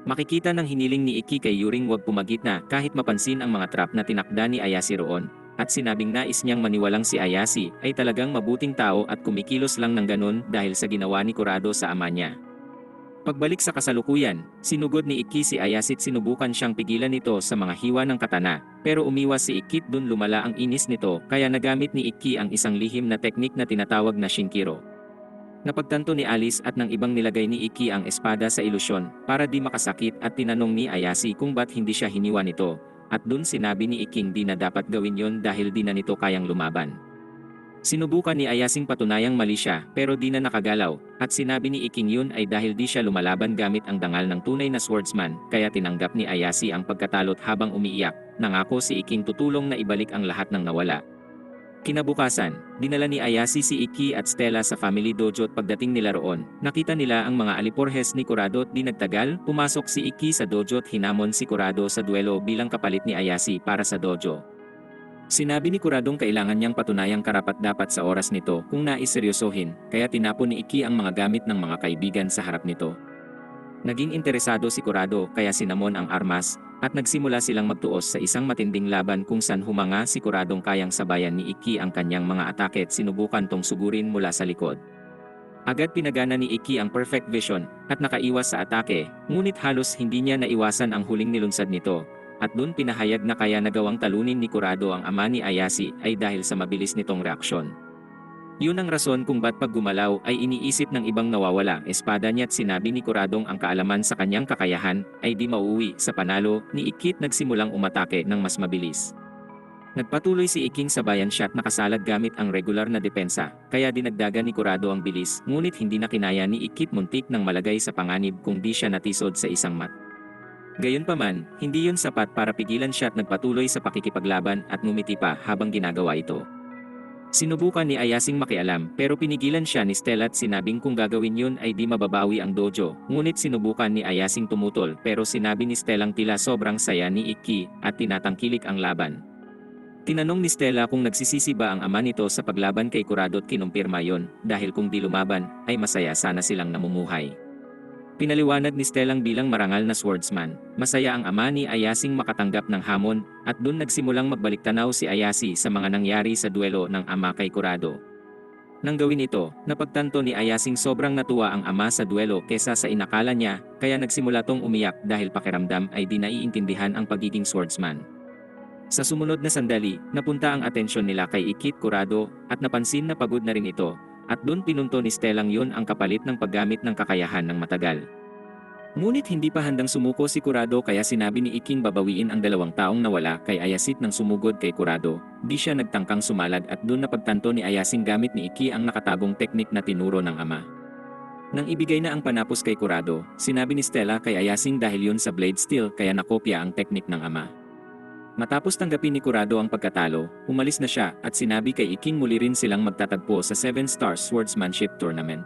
S1: Makikita ng hiniling ni Iki kay Yuring wag pumagitna kahit mapansin ang mga trap na tinakda ni Ayase roon, at sinabing nais niyang maniwalang si Ayase ay talagang mabuting tao at kumikilos lang ng ganun dahil sa ginawa ni Kurado sa ama niya. Pagbalik sa kasalukuyan, sinugod ni Iki si Ayase at sinubukan siyang pigilan nito sa mga hiwa ng katana, pero umiwas si Ikit dun lumala ang inis nito kaya nagamit ni Iki ang isang lihim na teknik na tinatawag na Shinkiro. Napagtanto ni Alice at ng ibang nilagay ni Iki ang espada sa ilusyon para di makasakit at tinanong ni Ayase kung ba't hindi siya hiniwa nito, at dun sinabi ni Iking di na dapat gawin yon dahil di na nito kayang lumaban. Sinubukan ni Ayasing patunayang mali siya pero di na nakagalaw, at sinabi ni Iking yun ay dahil di siya lumalaban gamit ang dangal ng tunay na swordsman kaya tinanggap ni Ayase ang pagkatalot habang umiiyak. Nangako si Iking tutulong na ibalik ang lahat ng nawala. Kinabukasan, dinala ni Ayase si Iki at Stella sa family dojo at pagdating nila roon, nakita nila ang mga aliporhes ni Kurado at di nagtagal, pumasok si Iki sa dojo at hinamon si Kurado sa duelo bilang kapalit ni Ayase para sa dojo. Sinabi ni Kuradong kailangan niyang patunayang karapat-dapat sa oras nito kung naiseryosohin, kaya tinapon ni Iki ang mga gamit ng mga kaibigan sa harap nito. Naging interesado si Kurado kaya sinamon ang armas, at nagsimula silang magtuos sa isang matinding laban kung saan humanga si Kuradong kayang sabayan ni Iki ang kanyang mga atake at sinubukan tong sugurin mula sa likod. Agad pinagana ni Iki ang perfect vision at nakaiwas sa atake, ngunit halos hindi niya naiwasan ang huling nilunsad nito, at dun pinahayag na kaya nagawang talunin ni Kurado ang ama ni Ayase ay dahil sa mabilis nitong reaksyon. Yun ang rason kung ba't pag gumalaw ay iniisip ng ibang nawawala ang espada niya at sinabi ni Kuradong ang kaalaman sa kanyang kakayahan ay di mauuwi sa panalo ni Ikit nagsimulang umatake ng mas mabilis. Nagpatuloy si Iking sabayan siya at nakasalag gamit ang regular na depensa, kaya dinagdagan ni Kurado ang bilis ngunit hindi na kinaya ni Ikit muntik ng malagay sa panganib kung di siya natisod sa isang mat. Gayunpaman, hindi yun sapat para pigilan siya at nagpatuloy sa pakikipaglaban at ngumiti pa habang ginagawa ito. Sinubukan ni Ayasing makialam pero pinigilan siya ni Stella at sinabing kung gagawin yun ay di mababawi ang dojo, ngunit sinubukan ni Ayasing tumutol pero sinabi ni Stellang tila sobrang saya ni Iki at tinatangkilik ang laban. Tinanong ni Stella kung nagsisisi ba ang ama nito sa paglaban kay Kurado at kinumpirma yon dahil kung di lumaban ay masaya sana silang namumuhay. Pinaliwanag ni Stellang bilang marangal na swordsman, masaya ang ama ni Ayasing makatanggap ng hamon, at dun nagsimulang magbaliktanaw si Ayase sa mga nangyari sa duelo ng ama kay Kurado. Nang gawin ito, napagtanto ni Ayasing sobrang natuwa ang ama sa duelo kesa sa inakala niya, kaya nagsimula tong umiyak dahil pakiramdam ay di naiintindihan ang pagiging swordsman. Sa sumunod na sandali, napunta ang atensyon nila kay Ikit Kurado, at napansin na pagod na rin ito, at dun pinunto ni Stellang yun ang kapalit ng paggamit ng kakayahan ng matagal. Ngunit hindi pa handang sumuko si Kurado kaya sinabi ni Iking babawiin ang 2 taong nawala kay Ayasit nang sumugod kay Kurado. Di siya nagtangkang sumalag at dun napagtanto ni Ayasing gamit ni Iki ang nakatagong teknik na tinuro ng ama. Nang ibigay na ang panapos kay Kurado, sinabi ni Stella kay Ayasing dahil yun sa blade steel kaya nakopya ang teknik ng ama. Matapos tanggapin ni Kurado ang pagkatalo, umalis na siya at sinabi kay Iking muli rin silang magtatagpo sa 7-star swordsmanship tournament.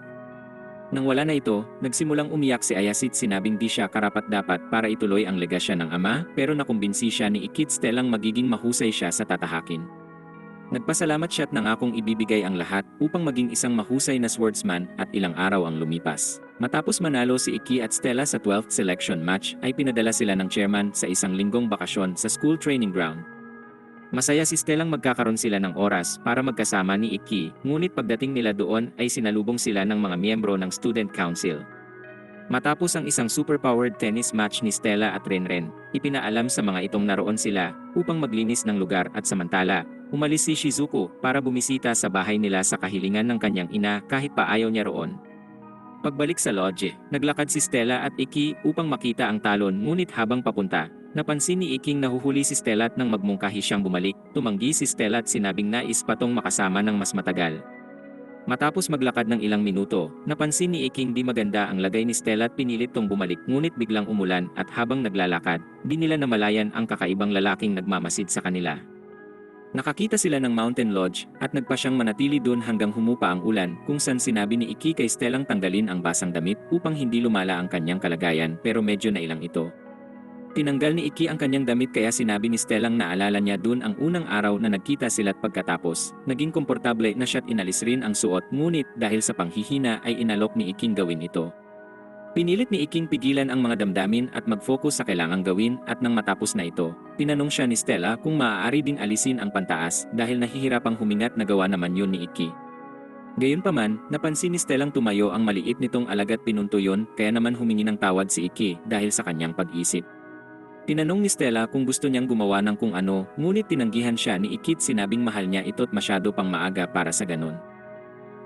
S1: Nang wala na ito, nagsimulang umiyak si Ayasit sinabing di siya karapat-dapat para ituloy ang legasya ng ama pero nakumbinsi siya ni Ikit Stellang magiging mahusay siya sa tatahakin. Nagpasalamat siya at nangakong ibibigay ang lahat upang maging isang mahusay na swordsman at ilang araw ang lumipas. Matapos manalo si Iki at Stella sa 12th selection match ay pinadala sila ng chairman sa isang linggong bakasyon sa school training ground. Masaya si Stellang magkakaroon sila ng oras para magkasama ni Iki, ngunit pagdating nila doon ay sinalubong sila ng mga miyembro ng student council. Matapos ang isang superpowered tennis match ni Stella at Renren, ipinaalam sa mga itong naroon sila upang maglinis ng lugar at samantala, umalis si Shizuko para bumisita sa bahay nila sa kahilingan ng kanyang ina kahit pa ayaw niya roon. Pagbalik sa lodge, naglakad si Stella at Iki upang makita ang talon ngunit habang papunta, napansin ni Iking nahuhuli si Stella at nang magmungkahi siyang bumalik, tumanggi si Stella at sinabing nais patong makasama ng mas matagal. Matapos maglakad ng ilang minuto, napansin ni Iking di maganda ang lagay ni Stella at pinilit tong bumalik ngunit biglang umulan at habang naglalakad, di nila namalayan ang kakaibang lalaking nagmamasid sa kanila. Nakakita sila ng mountain lodge at nagpa siyang manatili doon hanggang humupa ang ulan kung saan sinabi ni Iki kay Stellang tanggalin ang basang damit upang hindi lumala ang kanyang kalagayan pero medyo nailang ito. Tinanggal ni Iki ang kanyang damit kaya sinabi ni Stellang naalala niya dun ang unang araw na nagkita sila at pagkatapos, naging komportable na siya't inalis rin ang suot ngunit dahil sa panghihina ay inalok ni Iking gawin ito. Pinilit ni Iking pigilan ang mga damdamin at mag-focus sa kailangang gawin at nang matapos na ito, tinanong siya ni Stella kung maaari ding alisin ang pantaas dahil nahihirapang humingat na gawa naman yun ni Iki. Gayunpaman, napansin ni Stellang tumayo ang maliit nitong alaga't pinunto yun kaya naman humingi ng tawad si Iki dahil sa kanyang pag-isip. Tinanong ni Stella kung gusto niyang gumawa ng kung ano, ngunit tinanggihan siya ni Ikit sinabing mahal niya ito at masyado pang maaga para sa ganon.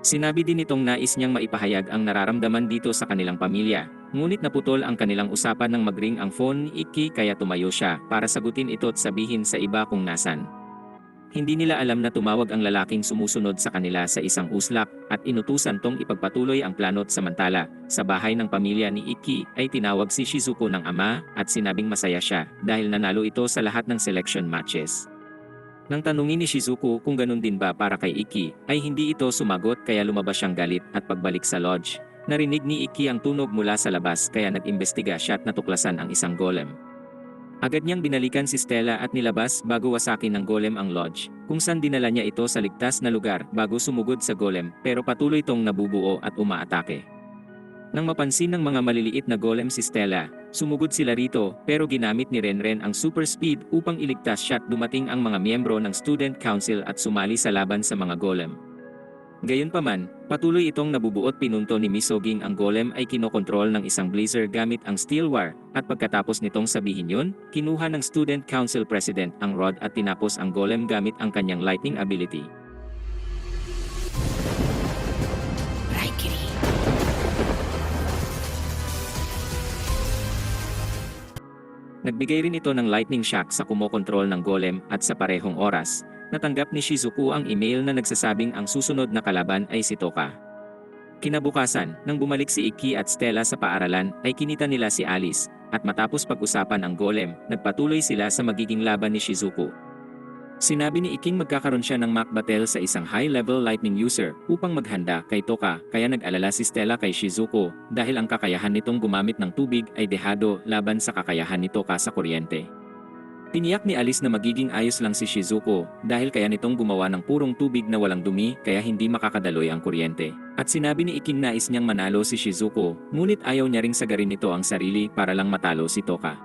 S1: Sinabi din itong nais niyang maipahayag ang nararamdaman dito sa kanilang pamilya, ngunit naputol ang kanilang usapan nang magring ang phone ni Iki kaya tumayo siya para sagutin ito at sabihin sa iba kung nasan. Hindi nila alam na tumawag ang lalaking sumusunod sa kanila sa isang uslap at inutusan tong ipagpatuloy ang plano't samantala. Sa bahay ng pamilya ni Iki ay tinawag si Shizuko ng ama at sinabing masaya siya dahil nanalo ito sa lahat ng selection matches. Nang tanungin ni Shizuko kung ganun din ba para kay Iki ay hindi ito sumagot kaya lumabas siyang galit at pagbalik sa lodge. Narinig ni Iki ang tunog mula sa labas kaya nag-imbestiga siya at natuklasan ang isang golem. Agad niyang binalikan si Stella at nilabas bago wasakin ng golem ang lodge, kung saan dinala niya ito sa ligtas na lugar bago sumugod sa golem pero patuloy itong nabubuo at umaatake. Nang mapansin ng mga maliliit na golem si Stella, sumugod sila rito pero ginamit ni Renren ang super speed upang iligtas siya at dumating ang mga miyembro ng student council at sumali sa laban sa mga golem. Gayunpaman, patuloy itong nabubuot pinunto ni Misoging ang golem ay kinokontrol ng isang blazer gamit ang steel wire at pagkatapos nitong sabihin yun, kinuha ng student council president ang rod at tinapos ang golem gamit ang kanyang lightning ability.
S4: Raikiri.
S1: Nagbigay rin ito ng lightning shock sa kumokontrol ng golem at sa parehong oras, natanggap ni Shizuku ang email na nagsasabing ang susunod na kalaban ay si Toka. Kinabukasan, nang bumalik si Iki at Stella sa paaralan, ay kinita nila si Alice, at matapos pag-usapan ang golem, nagpatuloy sila sa magiging laban ni Shizuku. Sinabi ni Iking magkakaroon siya ng mock battle sa isang high-level lightning user upang maghanda kay Toka kaya nag-alala si Stella kay Shizuko dahil ang kakayahan nitong gumamit ng tubig ay dehado laban sa kakayahan ni Toka sa kuryente. Tiniyak ni Alice na magiging ayos lang si Shizuko dahil kaya nitong gumawa ng purong tubig na walang dumi kaya hindi makakadaloy ang kuryente. At sinabi ni Iking nais niyang manalo si Shizuko, ngunit ayaw niya ring sagarin nito ang sarili para lang matalo si Toka.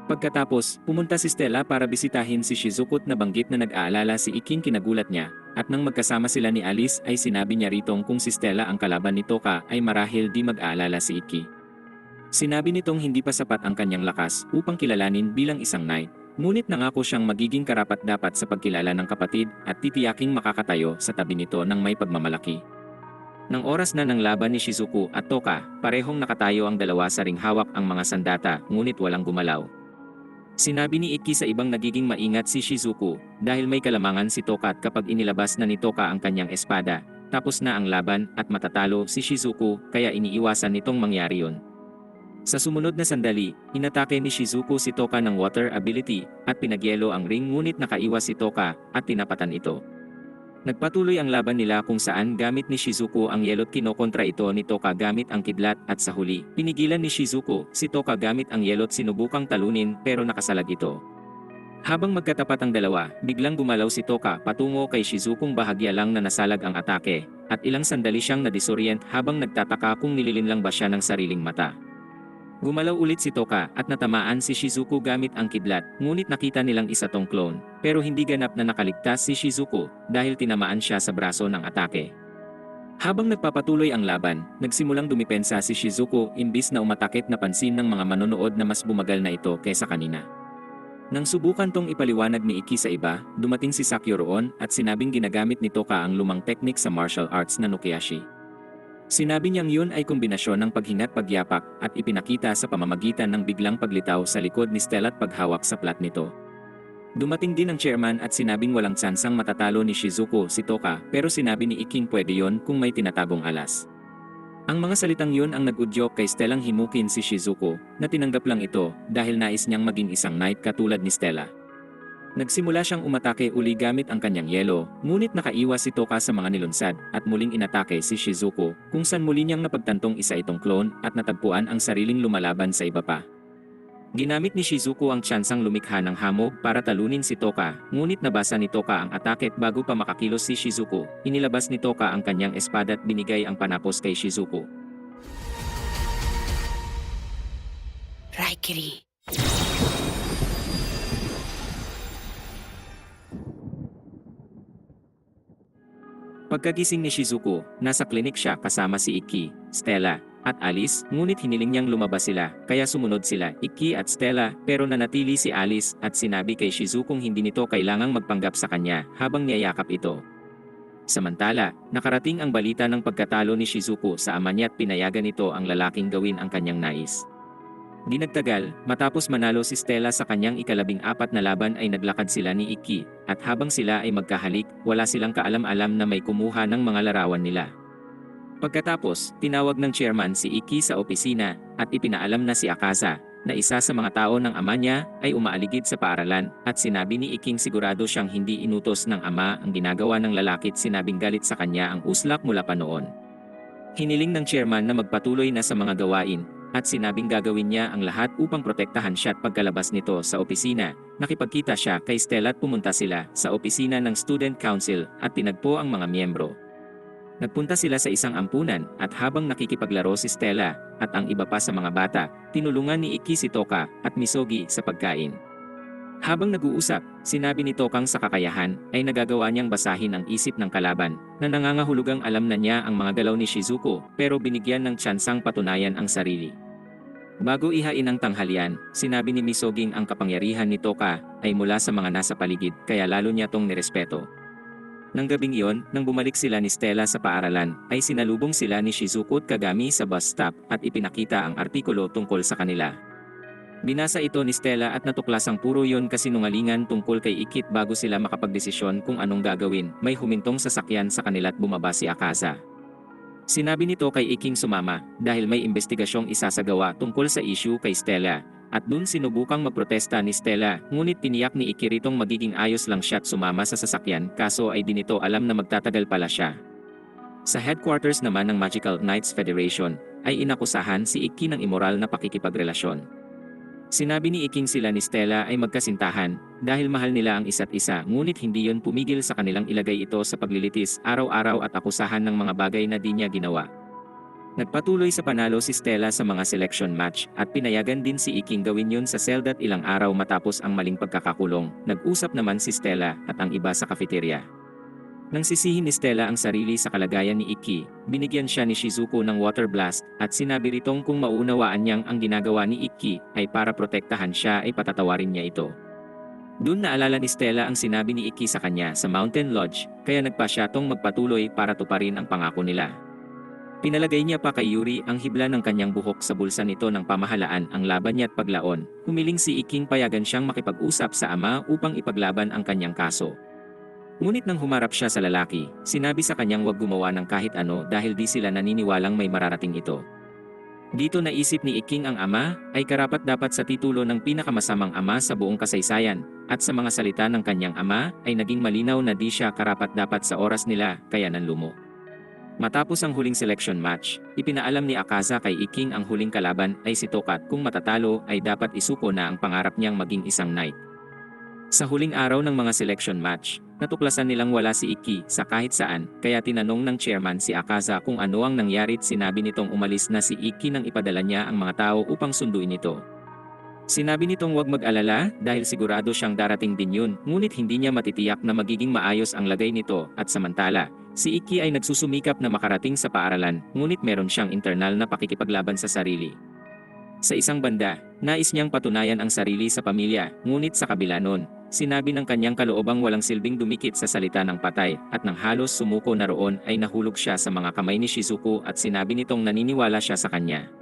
S1: Pagkatapos, pumunta si Stella para bisitahin si Shizuko at nabanggit na nag-aalala si Iking kinagulat niya, at nang magkasama sila ni Alice ay sinabi niya ritong kung si Stella ang kalaban ni Toka ay marahil di mag-aalala si Iki. Sinabi nitong hindi pa sapat ang kanyang lakas upang kilalanin bilang isang knight. Ngunit nangako siyang magiging karapat-dapat sa pagkilala ng kapatid at titiyaking makakatayo sa tabi nito ng may pagmamalaki. Nang oras na ng laban ni Shizuku at Toka, parehong nakatayo ang dalawa sa ring hawak ang mga sandata ngunit walang gumalaw. Sinabi ni Iki sa ibang nagiging maingat si Shizuku dahil may kalamangan si Toka at kapag inilabas na ni Toka ang kanyang espada, tapos na ang laban at matatalo si Shizuku kaya iniiwasan nitong mangyari yun. Sa sumunod na sandali, inatake ni Shizuku si Toka ng water ability at pinagyelo ang ring ngunit nakaiwas si Toka at tinapatan ito. Nagpatuloy ang laban nila kung saan gamit ni Shizuku ang yelot kinokontra ito ni Toka gamit ang kidlat at sa huli, pinigilan ni Shizuku si Toka gamit ang yelot sinubukang talunin pero nakasalag ito. Habang magkatapat ang dalawa, biglang gumalaw si Toka patungo kay Shizukung bahagya lang na nasalag ang atake at ilang sandali siyang nadisorient habang nagtataka kung nililinlang ba siya ng sariling mata. Gumalaw ulit si Toka at natamaan si Shizuku gamit ang kidlat, ngunit nakita nilang isa tong clone, pero hindi ganap na nakaligtas si Shizuku dahil tinamaan siya sa braso ng atake. Habang nagpapatuloy ang laban, nagsimulang dumipensa si Shizuku imbis na umatakit na pansin ng mga manonood na mas bumagal na ito kaysa kanina. Nang subukan tong ipaliwanag ni Ikki sa iba, dumating si Sakyo roon at sinabing ginagamit ni Toka ang lumang teknik sa martial arts na Nukiashi. Sinabi niyang yun ay kombinasyon ng paghinat pagyapak at ipinakita sa pamamagitan ng biglang paglitaw sa likod ni Stella at paghawak sa plat nito. Dumating din ang chairman at sinabing walang tsansang matatalo ni Shizuku si Toka pero sinabi ni Ikking pwede yon kung may tinatagong alas. Ang mga salitang yun ang nag-udyok kay Stellang himukin si Shizuku na tinanggap lang ito dahil nais niyang maging isang knight katulad ni Stella. Nagsimula siyang umatake uli gamit ang kanyang yelo, ngunit nakaiwas si Toka sa mga nilunsad at muling inatake si Shizuku kung saan muli niyang napagtantong isa itong clone at natagpuan ang sariling lumalaban sa iba pa. Ginamit ni Shizuku ang tsansang lumikha ng hamog para talunin si Toka, ngunit nabasa ni Toka ang atake bago pa makakilos si Shizuku. Inilabas ni Toka ang kanyang espada at binigay ang panapos kay Shizuku.
S4: Raikiri.
S1: Pagkagising ni Shizuku, nasa klinik siya kasama si Ikki, Stella, at Alice, ngunit hiniling niyang lumabas sila, kaya sumunod sila, Ikki at Stella, pero nanatili si Alice at sinabi kay Shizukung hindi nito kailangang magpanggap sa kanya habang niyayakap ito. Samantala, nakarating ang balita ng pagkatalo ni Shizuku sa ama niya at pinayagan nito ang lalaking gawin ang kanyang nais. Di nagtagal, matapos manalo si Stella sa kanyang ika-14 na laban ay naglakad sila ni Ikki, at habang sila ay magkahalik, wala silang kaalam-alam na may kumuha ng mga larawan nila. Pagkatapos, tinawag ng chairman si Ikki sa opisina, at ipinaalam na si Akaza, na isa sa mga tao ng ama niya ay umaaligid sa paaralan, at sinabi ni Ikking sigurado siyang hindi inutos ng ama ang ginagawa ng lalaki at sinabing galit sa kanya ang uslak mula pa noon. Hiniling ng chairman na magpatuloy na sa mga gawain, at sinabing gagawin niya ang lahat upang protektahan siya at pagkalabas nito sa opisina. Nakipagkita siya kay Stella at pumunta sila sa opisina ng Student Council at tinagpo ang mga miyembro. Nagpunta sila sa isang ampunan at habang nakikipaglaro si Stella at ang iba pa sa mga bata, tinulungan ni Ikki si Toka at Misogi sa pagkain. Habang nag-uusap, sinabi ni Tokang sa kakayahan ay nagagawa niyang basahin ang isip ng kalaban na nangangahulugang alam na niya ang mga galaw ni Shizuku pero binigyan ng tsansang patunayan ang sarili. Bago ihain ang tanghalian, sinabi ni Misoging ang kapangyarihan ni Toka ay mula sa mga nasa paligid kaya lalo niya tong nirespeto. Nang gabing iyon, nang bumalik sila ni Stella sa paaralan, ay sinalubong sila ni Shizuku at Kagami sa bus stop at ipinakita ang artikulo tungkol sa kanila. Binasa ito ni Stella at natuklasang puro yon kasinungalingan tungkol kay Ikki bago sila makapagdesisyon kung anong gagawin. May humintong sasakyan sa kanila at bumaba si Akaza. Sinabi nito kay Ikking sumama dahil may investigasyong isasagawa tungkol sa issue kay Stella. At dun sinubukang magprotesta ni Stella, ngunit tiniyak ni Ikki ritong magiging ayos lang siya at sumama sa sasakyan kaso ay di nito alam na magtatagal pala siya. Sa headquarters naman ng Magical Knights Federation, ay inakusahan si Ikki ng immoral na pakikipagrelasyon. Sinabi ni Ikking sila ni Stella ay magkasintahan dahil mahal nila ang isa't isa ngunit hindi yon pumigil sa kanilang ilagay ito sa paglilitis araw-araw at akusahan ng mga bagay na di niya ginawa. Nagpatuloy sa panalo si Stella sa mga selection match at pinayagan din si Ikking gawin yon sa Zelda ilang araw matapos ang maling pagkakakulong. Nag-usap naman si Stella at ang iba sa cafeteria. Nang sisihin ni Stella ang sarili sa kalagayan ni Ikki, binigyan siya ni Shizuku ng water blast at sinabi ritong kung mauunawaan niyang ang ginagawa ni Ikki ay para protektahan siya ay patatawarin niya ito. Doon naalala ni Stella ang sinabi ni Ikki sa kanya sa Mountain Lodge, kaya nagpa siya tong magpatuloy para tuparin ang pangako nila. Pinalagay niya pa kay Yuri ang hibla ng kanyang buhok sa bulsa nito ng pamahalaan ang laban niya at paglaon. Humiling si Ikking payagan siyang makipag-usap sa ama upang ipaglaban ang kanyang kaso. Ngunit nang humarap siya sa lalaki, sinabi sa kanyang huwag gumawa ng kahit ano dahil di sila naniniwalang may mararating ito. Dito naisip ni Iking ang ama ay karapat-dapat sa titulo ng pinakamasamang ama sa buong kasaysayan, at sa mga salita ng kanyang ama ay naging malinaw na di siya karapat-dapat sa oras nila kaya nanlumo. Matapos ang huling selection match, ipinaalam ni Akaza kay Iking ang huling kalaban ay si Toka at kung matatalo ay dapat isuko na ang pangarap niyang maging isang knight. Sa huling araw ng mga selection match, natuklasan nilang wala si Iki sa kahit saan, kaya tinanong ng chairman si Akaza kung ano ang nangyari at sinabi nitong umalis na si Iki nang ipadala niya ang mga tao upang sunduin ito. Sinabi nitong huwag mag-alala dahil sigurado siyang darating din yun, ngunit hindi niya matitiyak na magiging maayos ang lagay nito at samantala, si Iki ay nagsusumikap na makarating sa paaralan, ngunit meron siyang internal na pakikipaglaban sa sarili. Sa isang banda, nais niyang patunayan ang sarili sa pamilya, ngunit sa kabila nun, sinabi ng kanyang kaloobang walang silbing dumikit sa salita ng patay at nang halos sumuko na roon ay nahulog siya sa mga kamay ni Shizuku at sinabi nitong naniniwala siya sa kanya.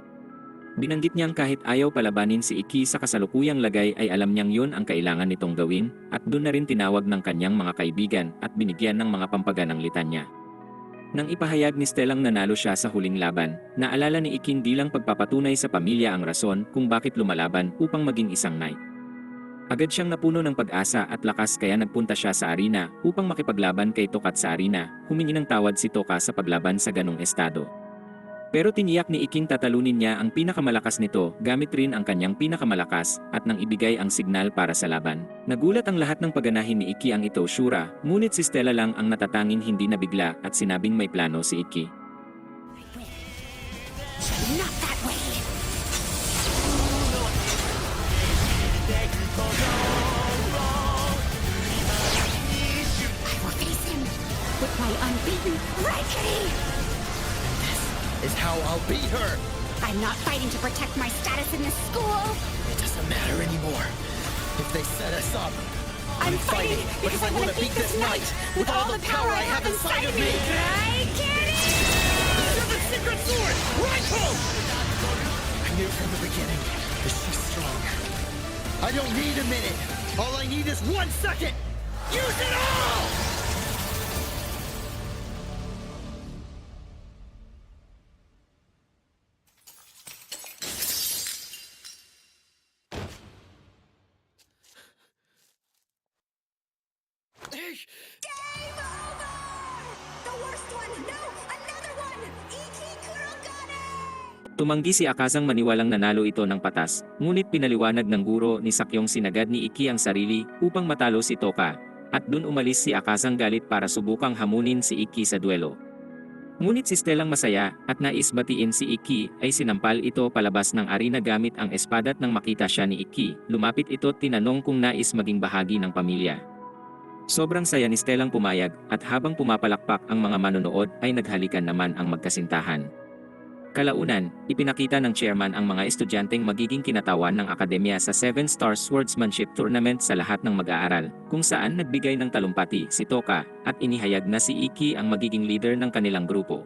S1: Binanggit niyang kahit ayaw palabanin si Iki sa kasalukuyang lagay ay alam niyang yun ang kailangan nitong gawin at doon na rin tinawag ng kanyang mga kaibigan at binigyan ng mga pampaganang litanya. Nang ipahayag ni Stellang nanalo siya sa huling laban, naalala ni Iking di lang pagpapatunay sa pamilya ang rason kung bakit lumalaban upang maging isang knight. Agad siyang napuno ng pag-asa at lakas kaya nagpunta siya sa arena upang makipaglaban kay Toka sa arena, humingi ng tawad si Toka sa paglaban sa ganong estado. Pero tiniyak ni Iking tatalunin niya ang pinakamalakas nito gamit rin ang kanyang pinakamalakas at nang ibigay ang signal para sa laban. Nagulat ang lahat ng pagganahin ni Iki ang ito Shura, ngunit si Stella lang ang natatanging hindi nabigla at sinabing may plano si Iki.
S5: Not that way. I will face him with my unbeaten Raikiri!
S3: Is how I'll beat her!
S5: I'm not fighting to protect my status in this school.
S3: It doesn't matter anymore. If they set us up,
S5: I'm fighting because I want to beat this knight with all the power I have inside of me. Raikiri!
S3: Seventh secret sword! Rifle! I knew from the beginning that she's strong. I don't need a minute. All I need is 1 second. Use it all!
S5: Game over! The worst one! No! Another one! Iki Kurogane!
S1: Tumanggi si Akazang maniwalang nanalo ito ng patas, ngunit pinaliwanag ng guro ni Sakyong sinagad ni Iki ang sarili upang matalo si Toka, at dun umalis si Akazang galit para subukang hamunin si Iki sa duelo. Ngunit si Stellang masaya at nais batiin si Iki ay sinampal ito palabas ng arena gamit ang espada at nang makita siya ni Iki, lumapit ito at tinanong kung nais maging bahagi ng pamilya. Sobrang saya ni Stellang pumayag at habang pumapalakpak ang mga manonood ay naghalikan naman ang magkasintahan. Kalaunan, ipinakita ng chairman ang mga estudyanteng magiging kinatawan ng akademya sa 7-star swordsmanship tournament sa lahat ng mag-aaral, kung saan nagbigay ng talumpati si Toka at inihayag na si Iki ang magiging leader ng kanilang grupo.